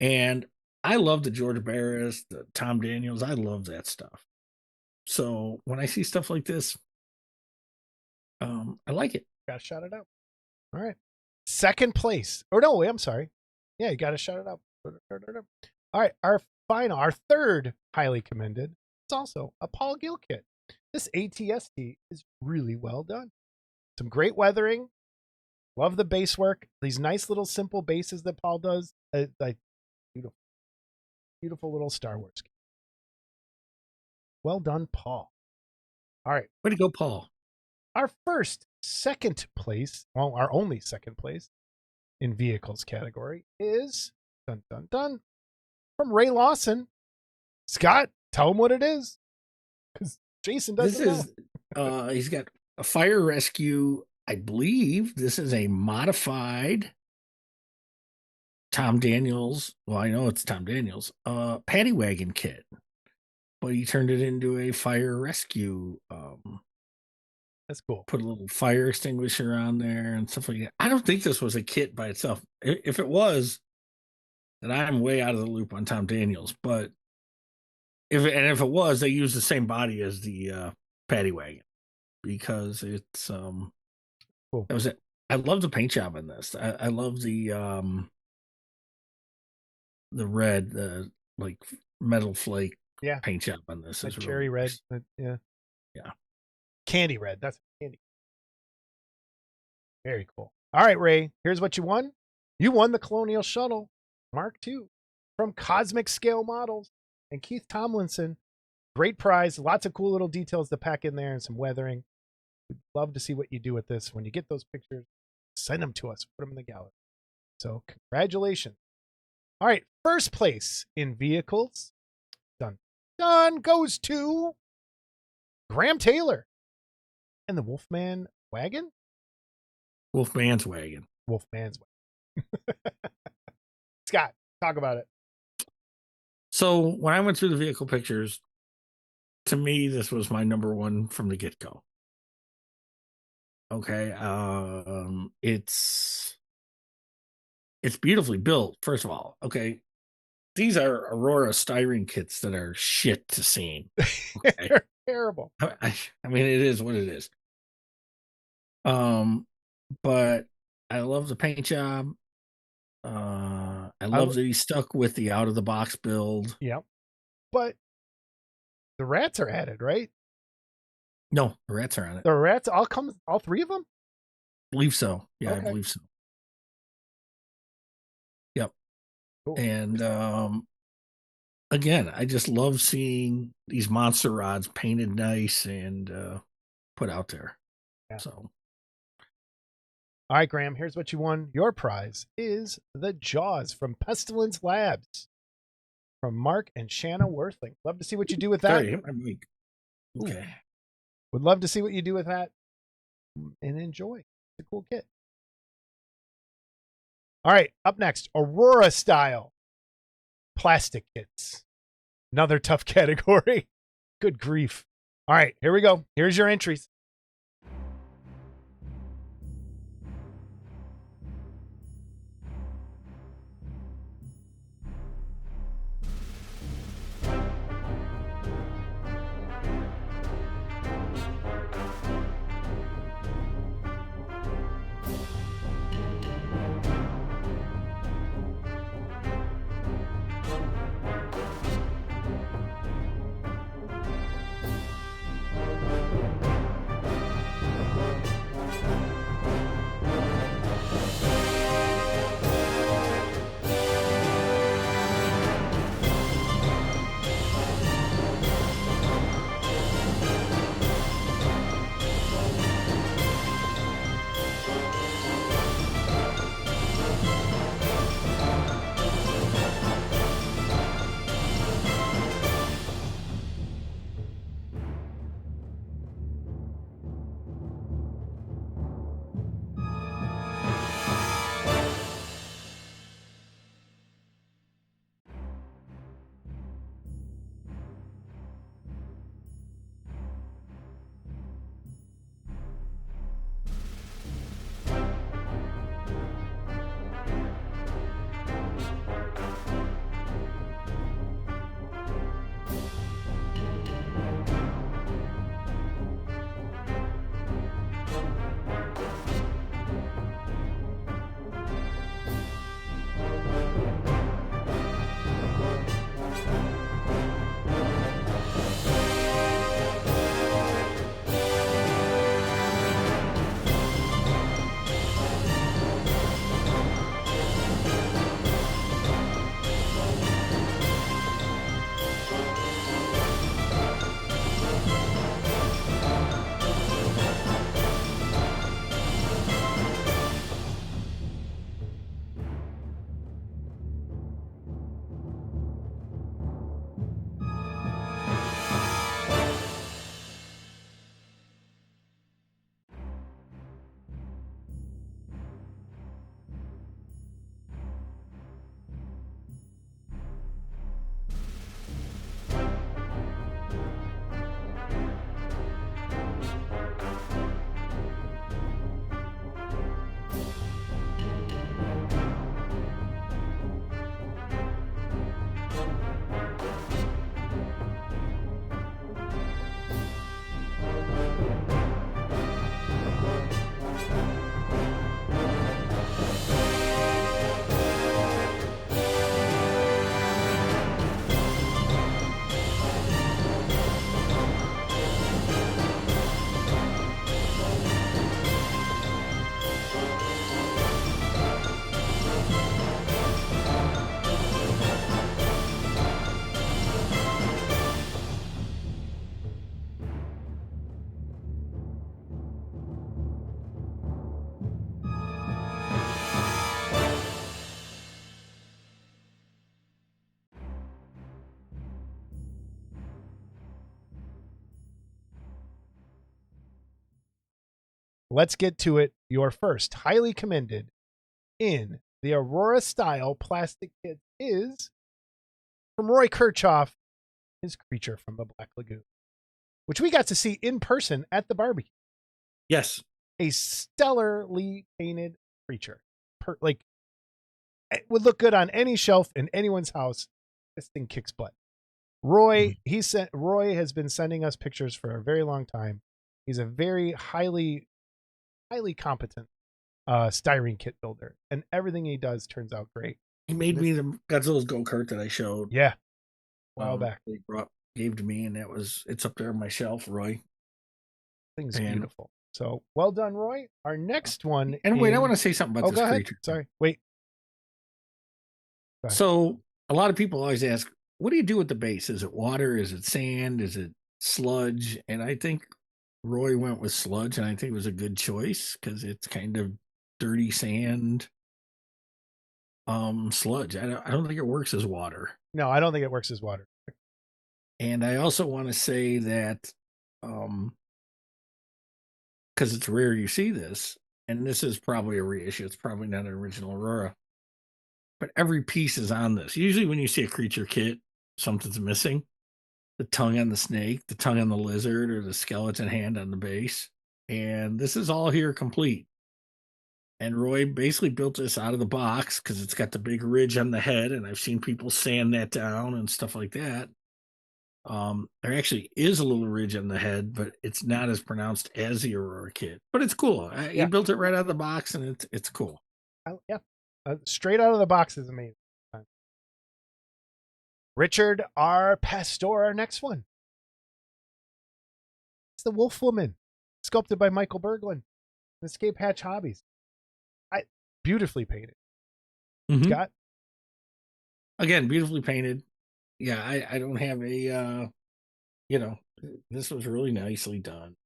And I love the George Barris, the Tom Daniels. I love that stuff. So when I see stuff like this, I like it. Gotta shout it out. All right. Second place. Or no, I'm sorry. Yeah, you gotta shout it out. All right. Our third highly commended is also a Paul Gill kit. This ATST is really well done. Some great weathering. Love the base work. These nice little simple bases that Paul does. Like beautiful. Beautiful little Star Wars kit. Well done, Paul. All right. Way to go, Paul. Our second place, well, our only second place in vehicles category is from Ray Lawson. Scott, tell him what it is, because Jason doesn't know. He's got a fire rescue. I believe this is a modified Tom Daniels. Well, I know it's Tom Daniels. Paddy wagon kit, but he turned it into a fire rescue. That's cool. Put a little fire extinguisher on there and stuff like that. I don't think this was a kit by itself. If it was, then I'm way out of the loop on Tom Daniels. But if it was, they used the same body as the Paddy wagon, because it's cool. That was it. I love the paint job on this. I love the red, the like metal flake paint job on this. Like cherry red. Nice. Yeah. Yeah. Candy red. That's candy. Very cool. All right, Ray, here's what you won. You won the Colonial Shuttle Mark II from Cosmic Scale Models and Keith Tomlinson. Great prize. Lots of cool little details to pack in there and some weathering. We'd love to see what you do with this. When you get those pictures, send them to us. Put them in the gallery. So congratulations. All right, first place in vehicles. Done goes to Graham Taylor and the Wolfman wagon. Wolfman's wagon. Scott, talk about it. So when I went through the vehicle pictures, to me, this was my number one from the get-go. Okay. It's beautifully built, first of all. Okay. These are Aurora styrene kits that are shit to seam. Okay. They're terrible. I mean, it is what it is. But I love the paint job. I love that he stuck with the out of the box build. Yep. But the rats are added, right? No, the rats are on it. The rats all three of them? Believe so. Yeah, Okay. I believe so. Yep. Cool. And again, I just love seeing these monster rods painted nice and put out there. Yeah. So all right, Graham, here's what you won. Your prize is the Jaws from Pestilence Labs from Mark and Shanna Worthling. Love to see what you do with that. sorry, hit my mic. Okay. Would love to see what you do with that and enjoy. It's a cool kit. All right, up next, Aurora style plastic kits. Another tough category. Good grief. All right, here we go. Here's your entries. Let's get to it. Your first highly commended in the Aurora style plastic kit is from Roy Kirchhoff, his Creature from the Black Lagoon, which we got to see in person at the barbecue. Yes. a stellarly painted creature. Like, it would look good on any shelf in anyone's house. This thing kicks butt. Roy has been sending us pictures for a very long time. He's a very highly competent styrene kit builder, and everything he does turns out great. He made me the Godzilla's go-kart that I showed. Yeah. A while back. They gave to me, and it's up there on my shelf, Roy. Thing's beautiful. So well done, Roy. Our next one. And wait, I want to say something about this creature. Sorry. Wait. So a lot of people always ask, what do you do with the base? Is it water? Is it sand? Is it sludge? And I think Roy went with sludge, and I think it was a good choice because it's kind of dirty sand, sludge. I don't think it works as water. No, I don't think it works as water. And I also want to say that, because it's rare you see this, and this is probably a reissue. It's probably not an original Aurora, but every piece is on this. Usually when you see a creature kit, something's missing. The tongue on the snake, the tongue on the lizard, or the skeleton hand on the base. And this is all here complete. And Roy basically built this out of the box because it's got the big ridge on the head, and I've seen people sand that down and stuff like that. There actually is a little ridge on the head, but it's not as pronounced as the Aurora kit. But it's cool. He built it right out of the box, and it's cool. Straight out of the box is amazing. Richard R. Pastor, our next one. It's the Wolf Woman, sculpted by Michael Berglund. Escape Hatch Hobbies. Beautifully painted. Scott? Again, beautifully painted. Yeah, I don't have a, this was really nicely done.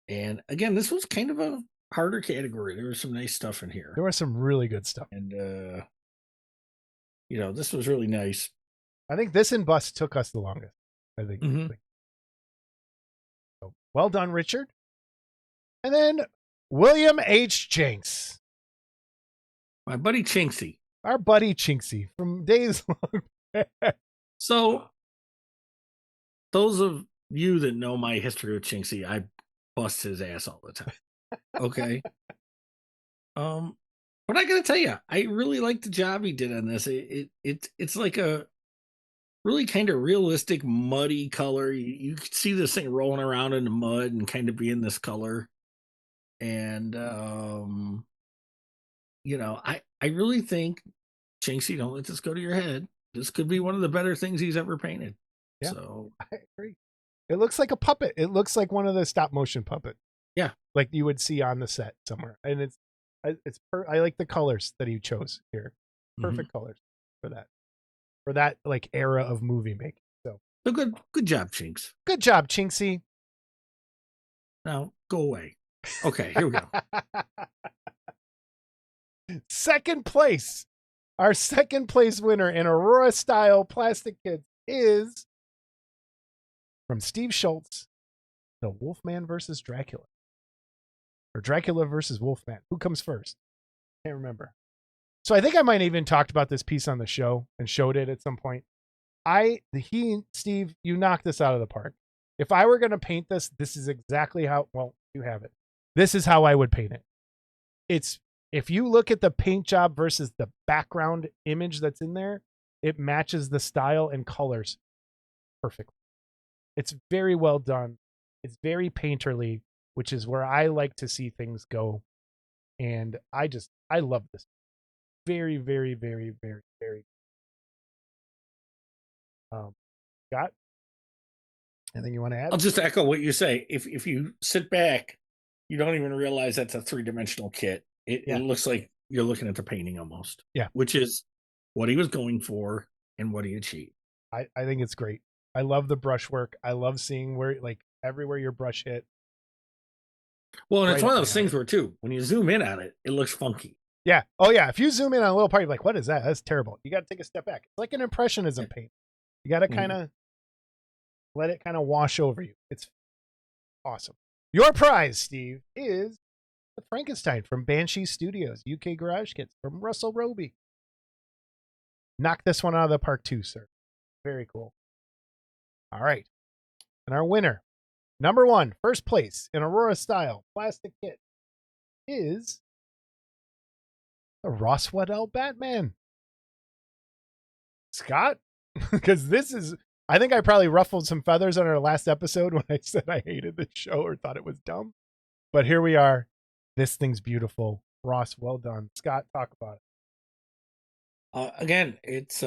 And again, this was kind of a harder category. There was some nice stuff in here. There was some really good stuff. And, this was really nice. I think this and Bust took us the longest. I think. So, well done, Richard. And then William H. Jenks. My buddy Chinksy. Our buddy Chinksy from days long. So, those of you that know my history with Chinksy, I bust his ass all the time. Okay. But I gotta tell you, I really like the job he did on this. It's like a really kind of realistic muddy color. You could see this thing rolling around in the mud and kind of being this color. And I really think, Chinksy, don't let this go to your head. This could be one of the better things he's ever painted. Yeah, so I agree. It looks like a puppet. It looks like one of the stop motion puppets. Yeah, like you would see on the set somewhere. And I like the colors that he chose here. Perfect colors for that like era of movie making. So good job, Chinks. Good job, Chinksy. Now go away. Okay, here we go. Second place. Our second place winner in Aurora style plastic kits is from Steve Schultz, the Wolfman versus Dracula. Or Dracula versus Wolfman. Who comes first? Can't remember. So I think I might have even talked about this piece on the show and showed it at some point. Steve, you knocked this out of the park. If I were going to paint this, this is exactly how, well, you have it. This is how I would paint it. If you look at the paint job versus the background image that's in there, it matches the style and colors perfectly. It's very well done. It's very painterly, which is where I like to see things go. And I love this. Very, very, very, very, very. Scott, anything you want to add? I'll just echo what you say. If you sit back, you don't even realize that's a 3-dimensional kit. It looks like you're looking at the painting almost. Yeah. Which is what he was going for and what he achieved. I think it's great. I love the brushwork. I love seeing where, like, everywhere your brush hit. Well, and it's one of those things where, too, when you zoom in on it, it looks funky. Yeah. Oh, yeah. If you zoom in on a little part, you're like, what is that? That's terrible. You got to take a step back. It's like an impressionism paint. You got to kind of let it kind of wash over you. It's awesome. Your prize, Steve, is the Frankenstein from Banshee Studios, UK Garage Kits from Russell Roby. Knock this one out of the park too, sir. Very cool. All right. And our winner, Number one, first place in Aurora style plastic kit is the Ross Waddell Batman. Scott? Because this is, I think I probably ruffled some feathers on our last episode when I said I hated this show or thought it was dumb. But here we are. This thing's beautiful. Ross, well done. Scott, talk about it. Again, it's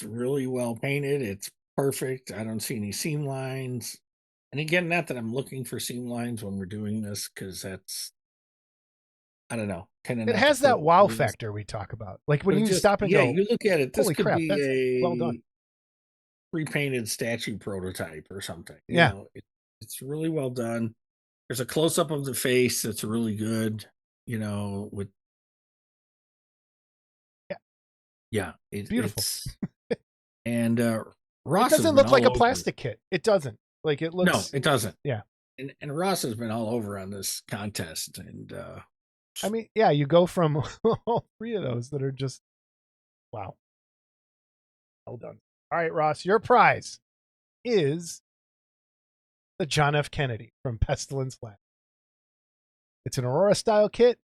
really well painted. It's perfect. I don't see any seam lines. And again, not that I'm looking for seam lines when we're doing this, because that's, I don't know, kind of. It has that wow factor we talk about. Like when you stop and go, you look at it, this holy could crap, be that's a well done. pre-painted statue prototype or something. Yeah. It's really well done. There's a close-up of the face that's really good, with it's beautiful. And Ross it doesn't look like a plastic kit. It doesn't. Like it looks. No, it doesn't. Yeah. And Ross has been all over on this contest. And I mean, yeah, you go from all three of those that are just wow. Well done. All right, Ross, your prize is the John F. Kennedy from Pestilence Lab. It's an Aurora style kit.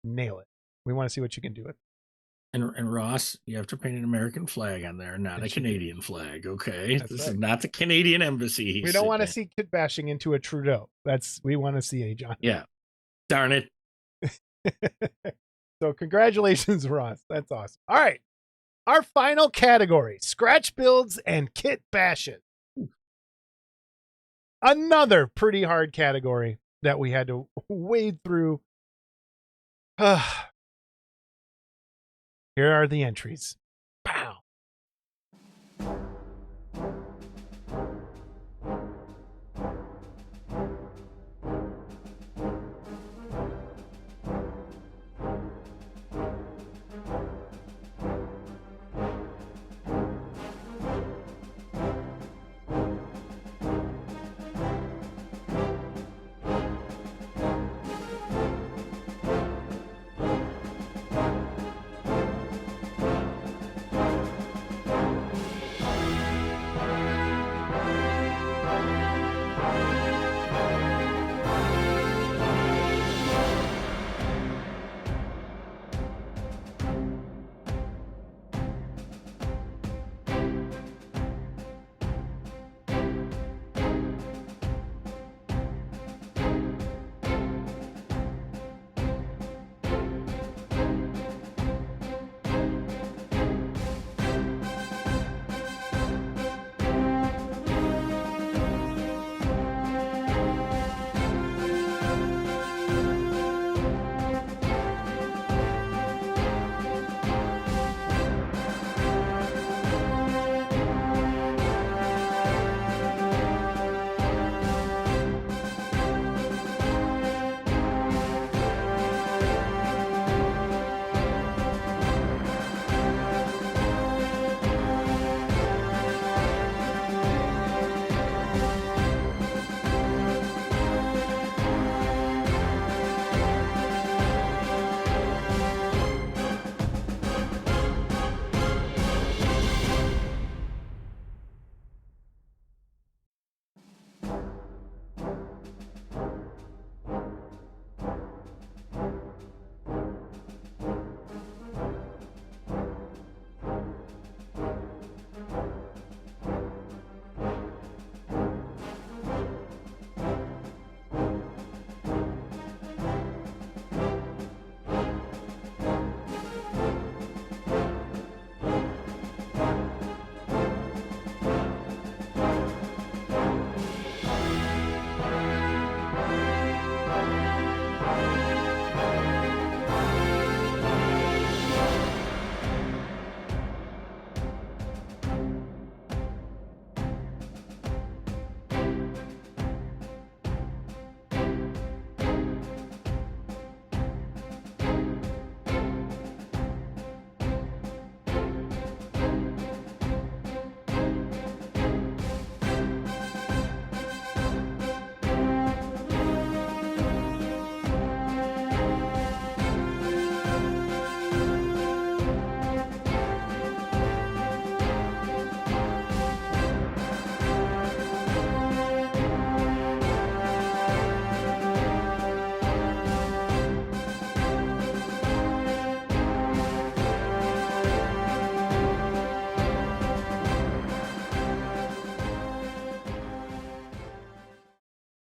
Nail it. We want to see what you can do with it. And Ross, you have to paint an American flag on there, not a Canadian flag. Okay, That's this right. is not the Canadian embassy. We don't want to see kit bashing into a Trudeau. We want to see a John. Yeah, darn it. So congratulations, Ross. That's awesome. All right, our final category: scratch builds and kit bashes. Another pretty hard category that we had to wade through. Here are the entries. Pow.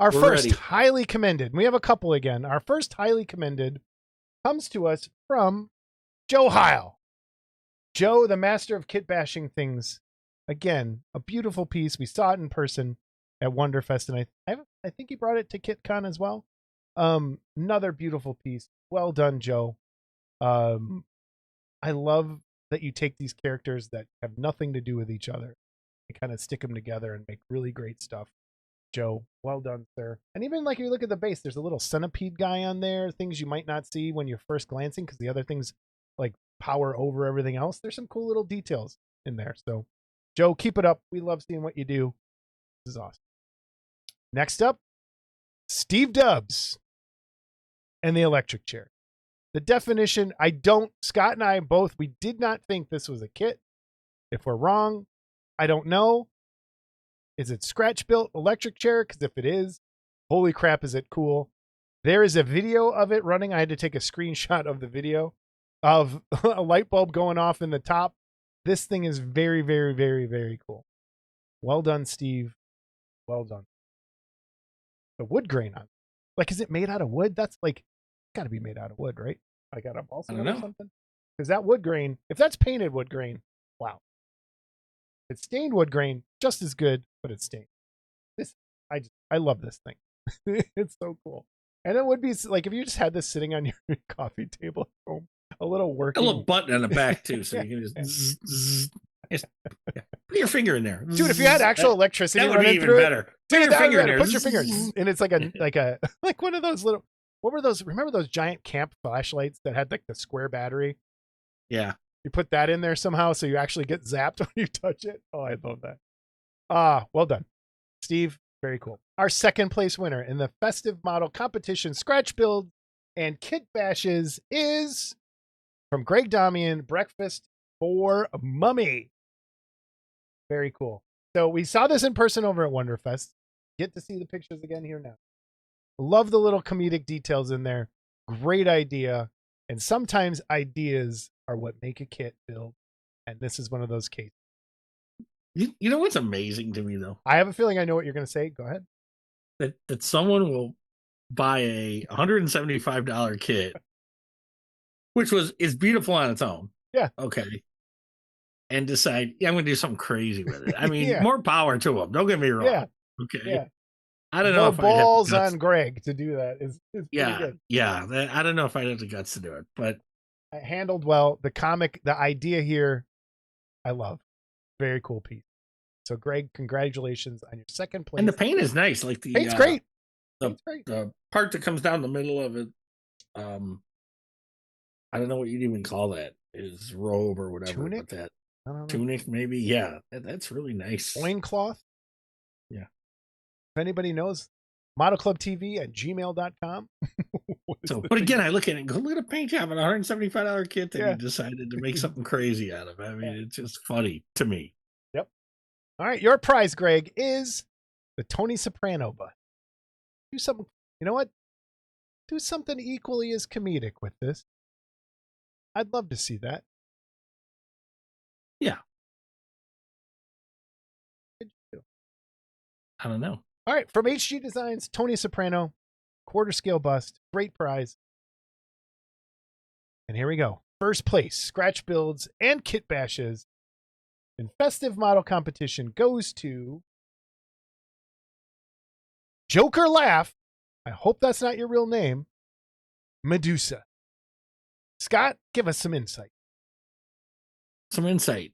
Our We're first ready. highly commended. We have a couple again. Our first highly commended comes to us from Joe Heil. Joe, the master of kit bashing things. Again, a beautiful piece. We saw it in person at Wonderfest, and I think he brought it to KitCon as well. Another beautiful piece. Well done, Joe. I love that you take these characters that have nothing to do with each other and kind of stick them together and make really great stuff. Joe, well done, sir. And even like if you look at the base, there's a little centipede guy on there, things you might not see when you're first glancing because the other things like power over everything else. There's some cool little details in there. So, Joe, keep it up. We love seeing what you do. This is awesome. Next up, Steve Dubs and the electric chair. The definition, Scott and I both, we did not think this was a kit. If we're wrong, I don't know. Is it scratch built electric chair? Because if it is, holy crap, is it cool. There is a video of it running. I had to take a screenshot of the video of a light bulb going off in the top. This thing is very, very, very, very cool. Well done, Steve. Well done. The wood grain on it. Like, is it made out of wood? That's like, got to be made out of wood, right? I got a balsa wood or something. Because that wood grain, if that's painted wood grain, wow. If it's stained wood grain, just as good, but it's stained. I love this thing. It's so cool. And it would be like if you just had this sitting on your coffee table at home, a little working. A little button on the back too, so Yeah. you can just put your finger in there, Dude, if you had actual electricity, that would be running even through it, better. Put your that would finger be in better. there. Put your finger, and it's like one of those little. What were those? Remember those giant camp flashlights that had like the square battery? Yeah. You put that in there somehow, so you actually get zapped when you touch it. Oh, I love that. Well done, Steve. Very cool. Our second place winner in the festive model competition scratch build and kit bashes is from Greg Damian, Breakfast for Mummy. Very cool. So we saw this in person over at Wonderfest. Get to see the pictures again here now. Love the little comedic details in there. Great idea. And sometimes ideas are what make a kit build. And this is one of those cases. You know what's amazing to me though? I have a feeling I know what you're going to say. Go ahead. That someone will buy a $175 kit, which is beautiful on its own. Yeah. Okay. And decide, I'm going to do something crazy with it. I mean, Yeah. more power to them. Don't get me wrong. Yeah. Okay. Yeah. I don't know if balls I'd have the guts. on Greg to do that is pretty good. Yeah. I don't know if I'd have the guts to do it, but Handled well. The comic, the idea here, I love. Very cool piece. So, Greg, congratulations on your second place. and the paint is nice. Like the Paint's great. The, Paint's great. the part that comes down the middle of it. I don't know what you'd even call that. Is robe or whatever. Tunic? But that I don't know. tunic, maybe. Yeah, that's really nice. Loincloth. Yeah. If anybody knows, modelclubtv@gmail.com. So, but again, I look at it and go, look at a paint job on a $175 kit that Yeah. you decided to make something crazy out of. I mean, it's just funny to me. All right, your prize, Greg, is the Tony Soprano bust. Do something, you know what? Do something equally as comedic with this. I'd love to see that. Yeah. What'd you do? I don't know. All right, from HG Designs, Tony Soprano, quarter scale bust, great prize. And here we go. First place, scratch builds and kit bashes in festive model competition goes to Joker Laugh. I hope that's not your real name. Medusa. Scott, give us some insight. Some insight.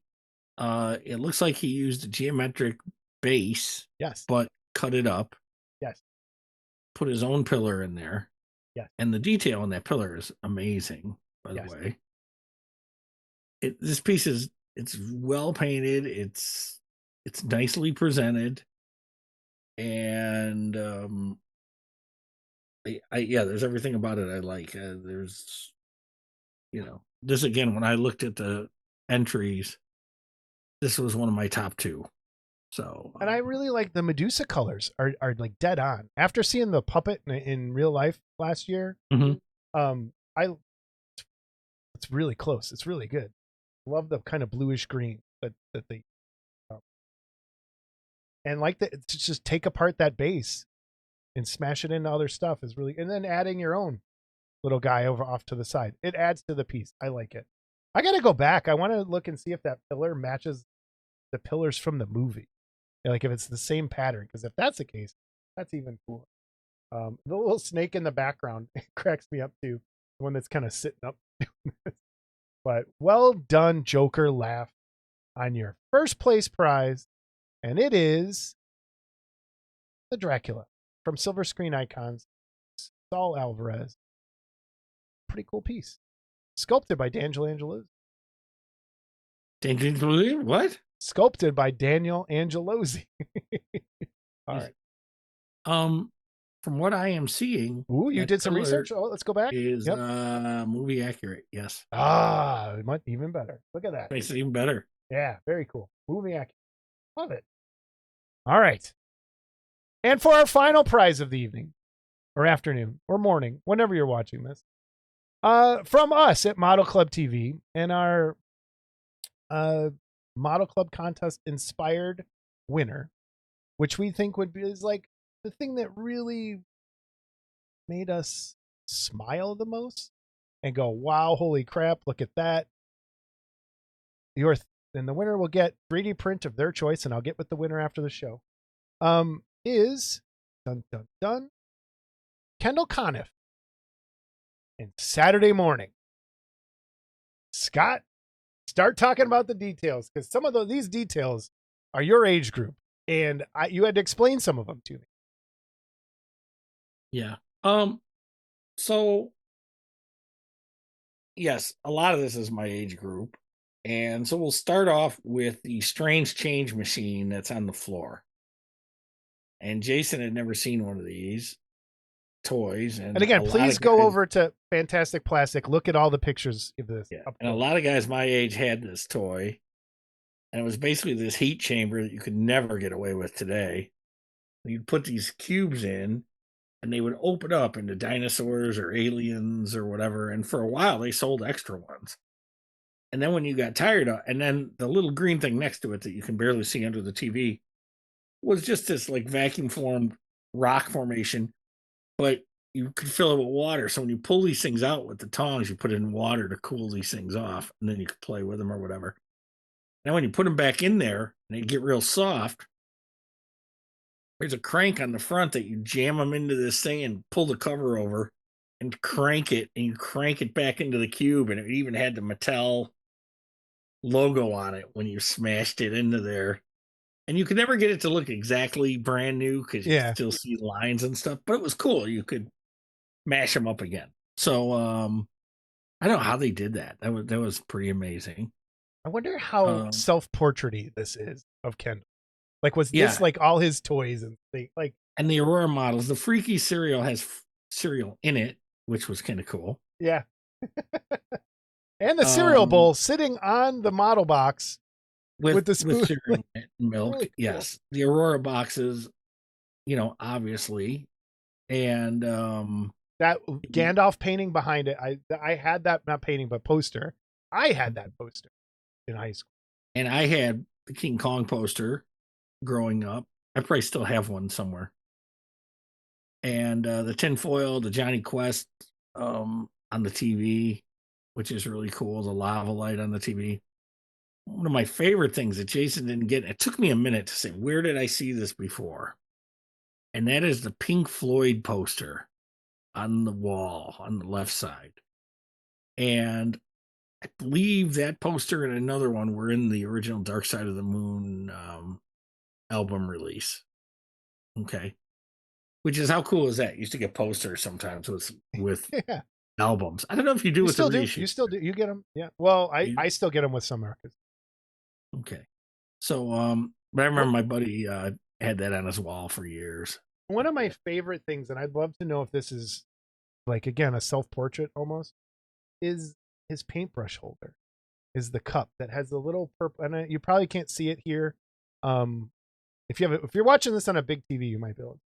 It looks like he used a geometric base, Yes. but cut it up. Yes. Put his own pillar in there. Yes. And the detail on that pillar is amazing, by Yes. the way. This piece it's well painted, it's nicely presented, and there's everything about it I like. There's this again, when I looked at the entries, this was one of my top two. So And I really like the Medusa colors are like dead on. After seeing the puppet in real life last year, Mhm. It's really close. It's really good. Love the kind of bluish green that they and like to just take apart that base and smash it into other stuff is really, and then adding your own little guy over off to the side. It adds to the piece. I like it. I got to go back. I want to look and see if that pillar matches the pillars from the movie. Like if it's the same pattern, because if that's the case, that's even cooler. The little snake in the background cracks me up too. The one that's kind of sitting up. But well done, Joker Laugh, on your first place prize. And it is the Dracula from Silver Screen Icons, Saul Alvarez. Pretty cool piece. Sculpted by Daniel Angelosi. What? Sculpted by Daniel Angelosi. All right. From what I am seeing, Ooh, you did some research. Oh, let's go back. Is movie accurate? Yes. Even better. Look at that. Makes it even better. Yeah, very cool. Movie accurate. Love it. All right. And for our final prize of the evening, or afternoon, or morning, whenever you're watching this, from us at Model Club TV and our Model Club contest inspired winner, which we think is like the thing that really made us smile the most and go, wow, holy crap, look at that. Then the winner will get 3D print of their choice, and I'll get with the winner after the show. Is dun dun dun Kendall Conniff and Saturday Morning. Scott, start talking about the details, because some of these details are your age group, and you had to explain some of them to me. Yeah. So yes, a lot of this is my age group. And so we'll start off with the Strange Change machine that's on the floor. And Jason had never seen one of these toys. And again, please go over to Fantastic Plastic. Look at all the pictures of this. Yeah. And a lot of guys my age had this toy. And it was basically this heat chamber that you could never get away with today. You'd put these cubes in, and they would open up into dinosaurs or aliens or whatever. And for a while, they sold extra ones. And then when you got tired of, and then the little green thing next to it that you can barely see under the TV was just this like vacuum formed rock formation, but you could fill it with water. So when you pull these things out with the tongs, you put it in water to cool these things off, and then you could play with them or whatever. Now, when you put them back in there and they get real soft, there's a crank on the front that you jam them into this thing and pull the cover over and crank it, and you crank it back into the cube. And it even had the Mattel logo on it when you smashed it into there. And you could never get it to look exactly brand new because you could still see lines and stuff, but it was cool. You could mash them up again. So I don't know how they did that. That was pretty amazing. I wonder how self-portrait-y this is of Kendall. Like, was this like all his toys and things? Like, and the Aurora models, the Freaky cereal has cereal in it, which was kind of cool. Yeah. And the cereal bowl sitting on the model box with the spoon. With cereal and milk. Really cool. Yes. The Aurora boxes, obviously. And that Gandalf painting behind it. I had that, not painting, but poster. I had that poster in high school. And I had the King Kong poster growing up. I probably still have one somewhere. And the tinfoil, the Johnny Quest on the TV, which is really cool. The lava light on the TV. One of my favorite things that Jason didn't get, it took me a minute to say, where did I see this before? And that is the Pink Floyd poster on the wall on the left side. And I believe that poster and another one were in the original Dark Side of the Moon album release. Okay. Which is, how cool is that? You used to get posters sometimes with albums. I don't know if you do with the reissue. You still do. You get them. Yeah. Well, I still get them with some records. Okay. So, but I remember my buddy had that on his wall for years. One of my favorite things, and I'd love to know if this is like, again, a self-portrait almost, is his paintbrush holder. Is the cup that has the little purple, and you probably can't see it here. If you're watching this on a big TV, you might be able to.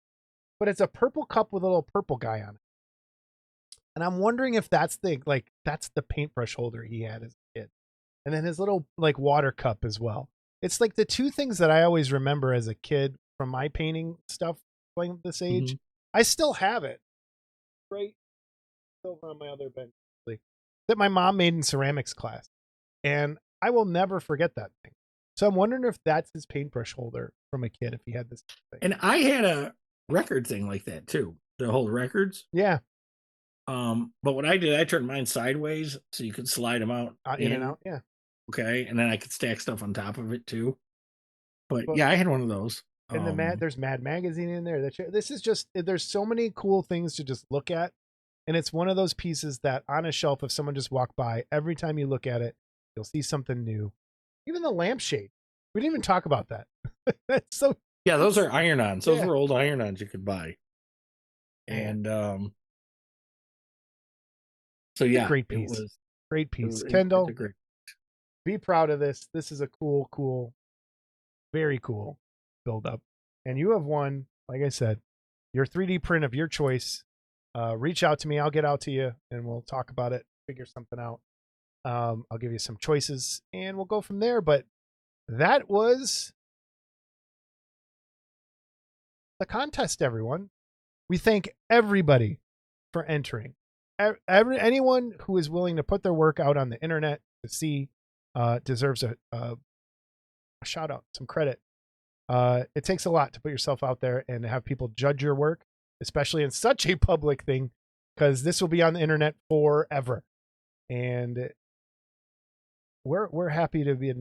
But it's a purple cup with a little purple guy on it. And I'm wondering if that's the paintbrush holder he had as a kid. And then his little like water cup as well. It's like the two things that I always remember as a kid from my painting stuff playing this age I still have it. Right over on my other bench that my mom made in ceramics class. And I will never forget that thing. So I'm wondering if that's his paintbrush holder from a kid, if he had this thing. And I had a record thing like that too, to hold records. Yeah. But what I did, I turned mine sideways so you could slide them out In and out. Yeah. Okay, and then I could stack stuff on top of it too. But Well, yeah, I had one of those. And there's Mad Magazine in there. This is just, there's so many cool things to just look at. And it's one of those pieces that on a shelf, if someone just walked by, every time you look at it, you'll see something new. Even the lampshade. We didn't even talk about that. That's so. Yeah, those are iron-ons. Those Yeah. were old iron-ons you could buy. And so yeah, Great piece. It was Great piece. It Kendall, it's a great. be proud of this. This is a cool, very cool build up. And you have won, like I said, your 3D print of your choice. Reach out to me. I'll get out to you and we'll talk about it, figure something out. I'll give you some choices and we'll go from there. But that was the contest, everyone. We thank everybody for entering. Anyone who is willing to put their work out on the internet to see deserves a shout out, some credit. It takes a lot to put yourself out there and have people judge your work, especially in such a public thing, because this will be on the internet forever. And we're happy to be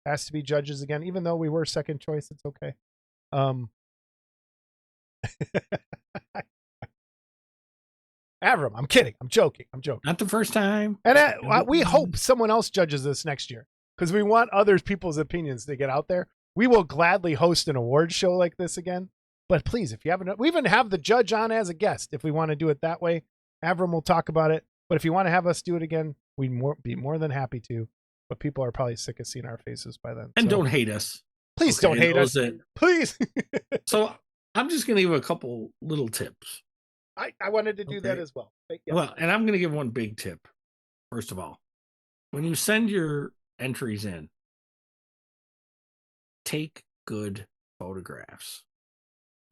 asked to be judges again, even though we were second choice. It's okay. Avram, I'm kidding. I'm joking. Not the first time. And we hope someone else judges this next year because we want other people's opinions to get out there. We will gladly host an award show like this again. But please, if you haven't, we even have the judge on as a guest if we want to do it that way. Avram will talk about it. But if you want to have us do it again, we'd be more than happy to. But people are probably sick of seeing our faces by then. And don't hate us. Please don't hate us. Please. So I'm just going to give a couple little tips. I wanted to do that as well. Yeah. Well, and I'm going to give one big tip. First of all, when you send your entries in, take good photographs.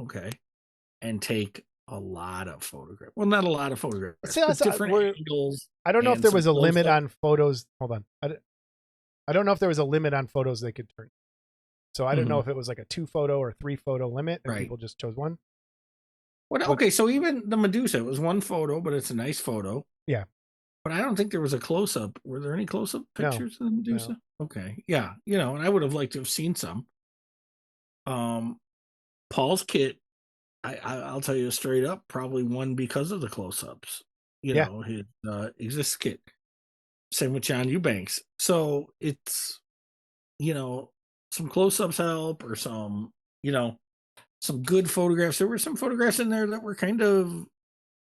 Okay. And take a lot of photographs. Well, not a lot of photographs. See, but different angles. I don't know if there was a limit on photos. Hold on. I don't know if there was a limit on photos they could turn. So I don't know if it was like a 2-photo or 3-photo limit and people just chose one. Okay, so even the Medusa, it was one photo, but it's a nice photo. Yeah. But I don't think there was a close-up. Were there any close-up pictures of the Medusa? No. Okay. Yeah. And I would have liked to have seen some. Paul's kit, I'll tell you straight up, probably won because of the close-ups. Know, his Exist kit. Same with John Eubanks. So it's, some close-ups help or some, some good photographs. There were some photographs in there that were kind of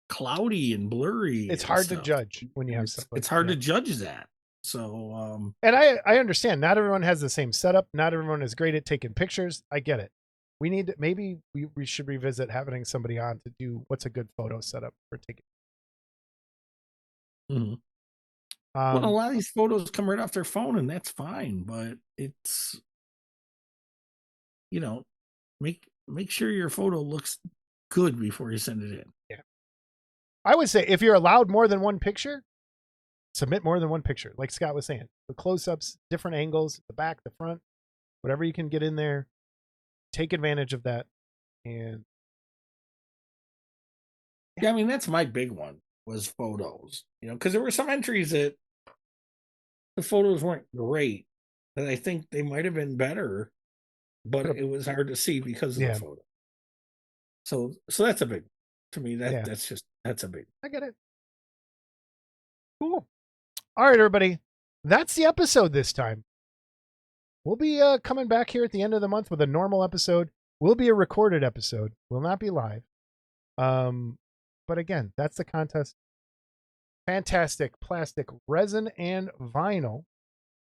cloudy and blurry. It's hard to judge when you have stuff like it's hard to judge that. So and I understand not everyone has the same setup. Not everyone is great at taking pictures. I get it. We need maybe we should revisit having somebody on to do what's a good photo setup for taking. Mm-hmm. Well, a lot of these photos come right off their phone, and that's fine. But it's make sure your photo looks good before you send it in. Yeah. I would say if you're allowed more than one picture, submit more than one picture. Like Scott was saying, the close-ups, different angles, the back, the front, whatever you can get in there, take advantage of that. And yeah, I mean, that's my big one was photos, because there were some entries that the photos weren't great, and I think they might have been better, but it was hard to see because of the photo. So that's a big, to me, that's a big. I get it. Cool. All right, everybody. That's the episode this time. We'll be coming back here at the end of the month with a normal episode. Will be a recorded episode. Will not be live. But again, that's the contest. Fantastic plastic resin and vinyl.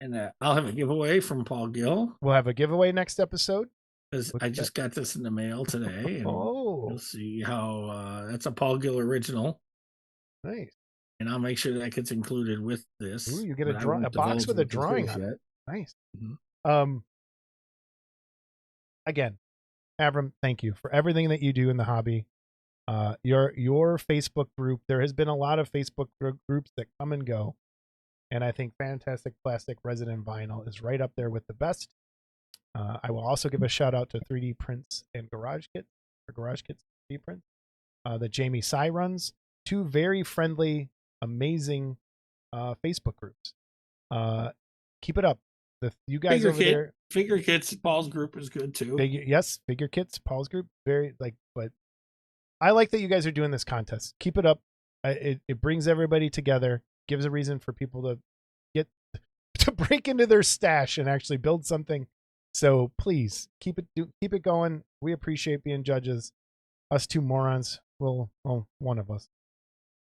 And I'll have a giveaway from Paul Gill. We'll have a giveaway next episode. Because I just got this in the mail today. And we'll see how that's a Paul Gill original. Nice. And I'll make sure that gets included with this. Ooh, you get a box with a drawing on it. Nice. Mm-hmm. Again, Avram, thank you for everything that you do in the hobby. Your Facebook group. There has been a lot of Facebook groups that come and go, and I think Fantastic Plastic Resin and Vinyl is right up there with the best. I will also give a shout out to 3D Prints and Garage Kits, or Garage Kits 3D Prints, that Jamie Sy runs. Two very friendly, amazing Facebook groups. Keep it up. You guys over there. Figure Kits, Paul's group is good too. Figure Kits, Paul's group, but I like that you guys are doing this contest. Keep it up. It brings everybody together, gives a reason for people to get to break into their stash and actually build something. So please keep it going. We appreciate being judges. Us two morons. Well, one of us.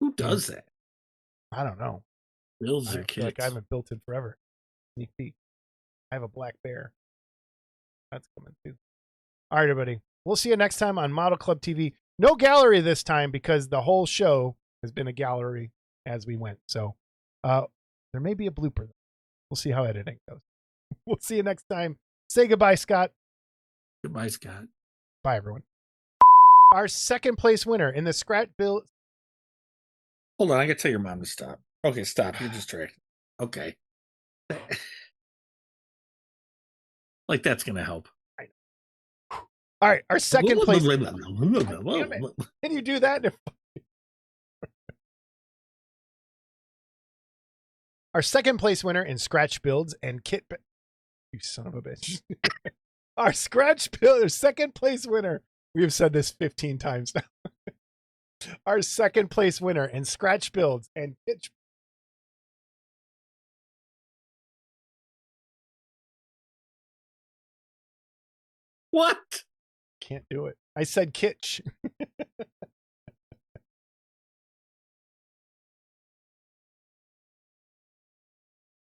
Who does that? I don't know. Builds their kits. Like I haven't built it forever. Sneak peek. I have a black bear. That's coming too. All right, everybody. We'll see you next time on Model Club TV. No gallery this time because the whole show has been a gallery as we went. So there may be a blooper. We'll see how editing goes. We'll see you next time. Say goodbye, Scott. Goodbye, Scott. Bye, everyone. Our second place winner in the Scratch Build. Hold on, I gotta tell your mom to stop. Okay, stop. You're distracted. Okay. Like that's gonna help. All right, our second place. Can you do that? Our second place winner in Scratch Builds and Kit. You son of a bitch. Our Scratch Build, second place winner. We have said this 15 times now. Our second place winner in Scratch Builds and Kit. What? Can't do it. I said kitsch.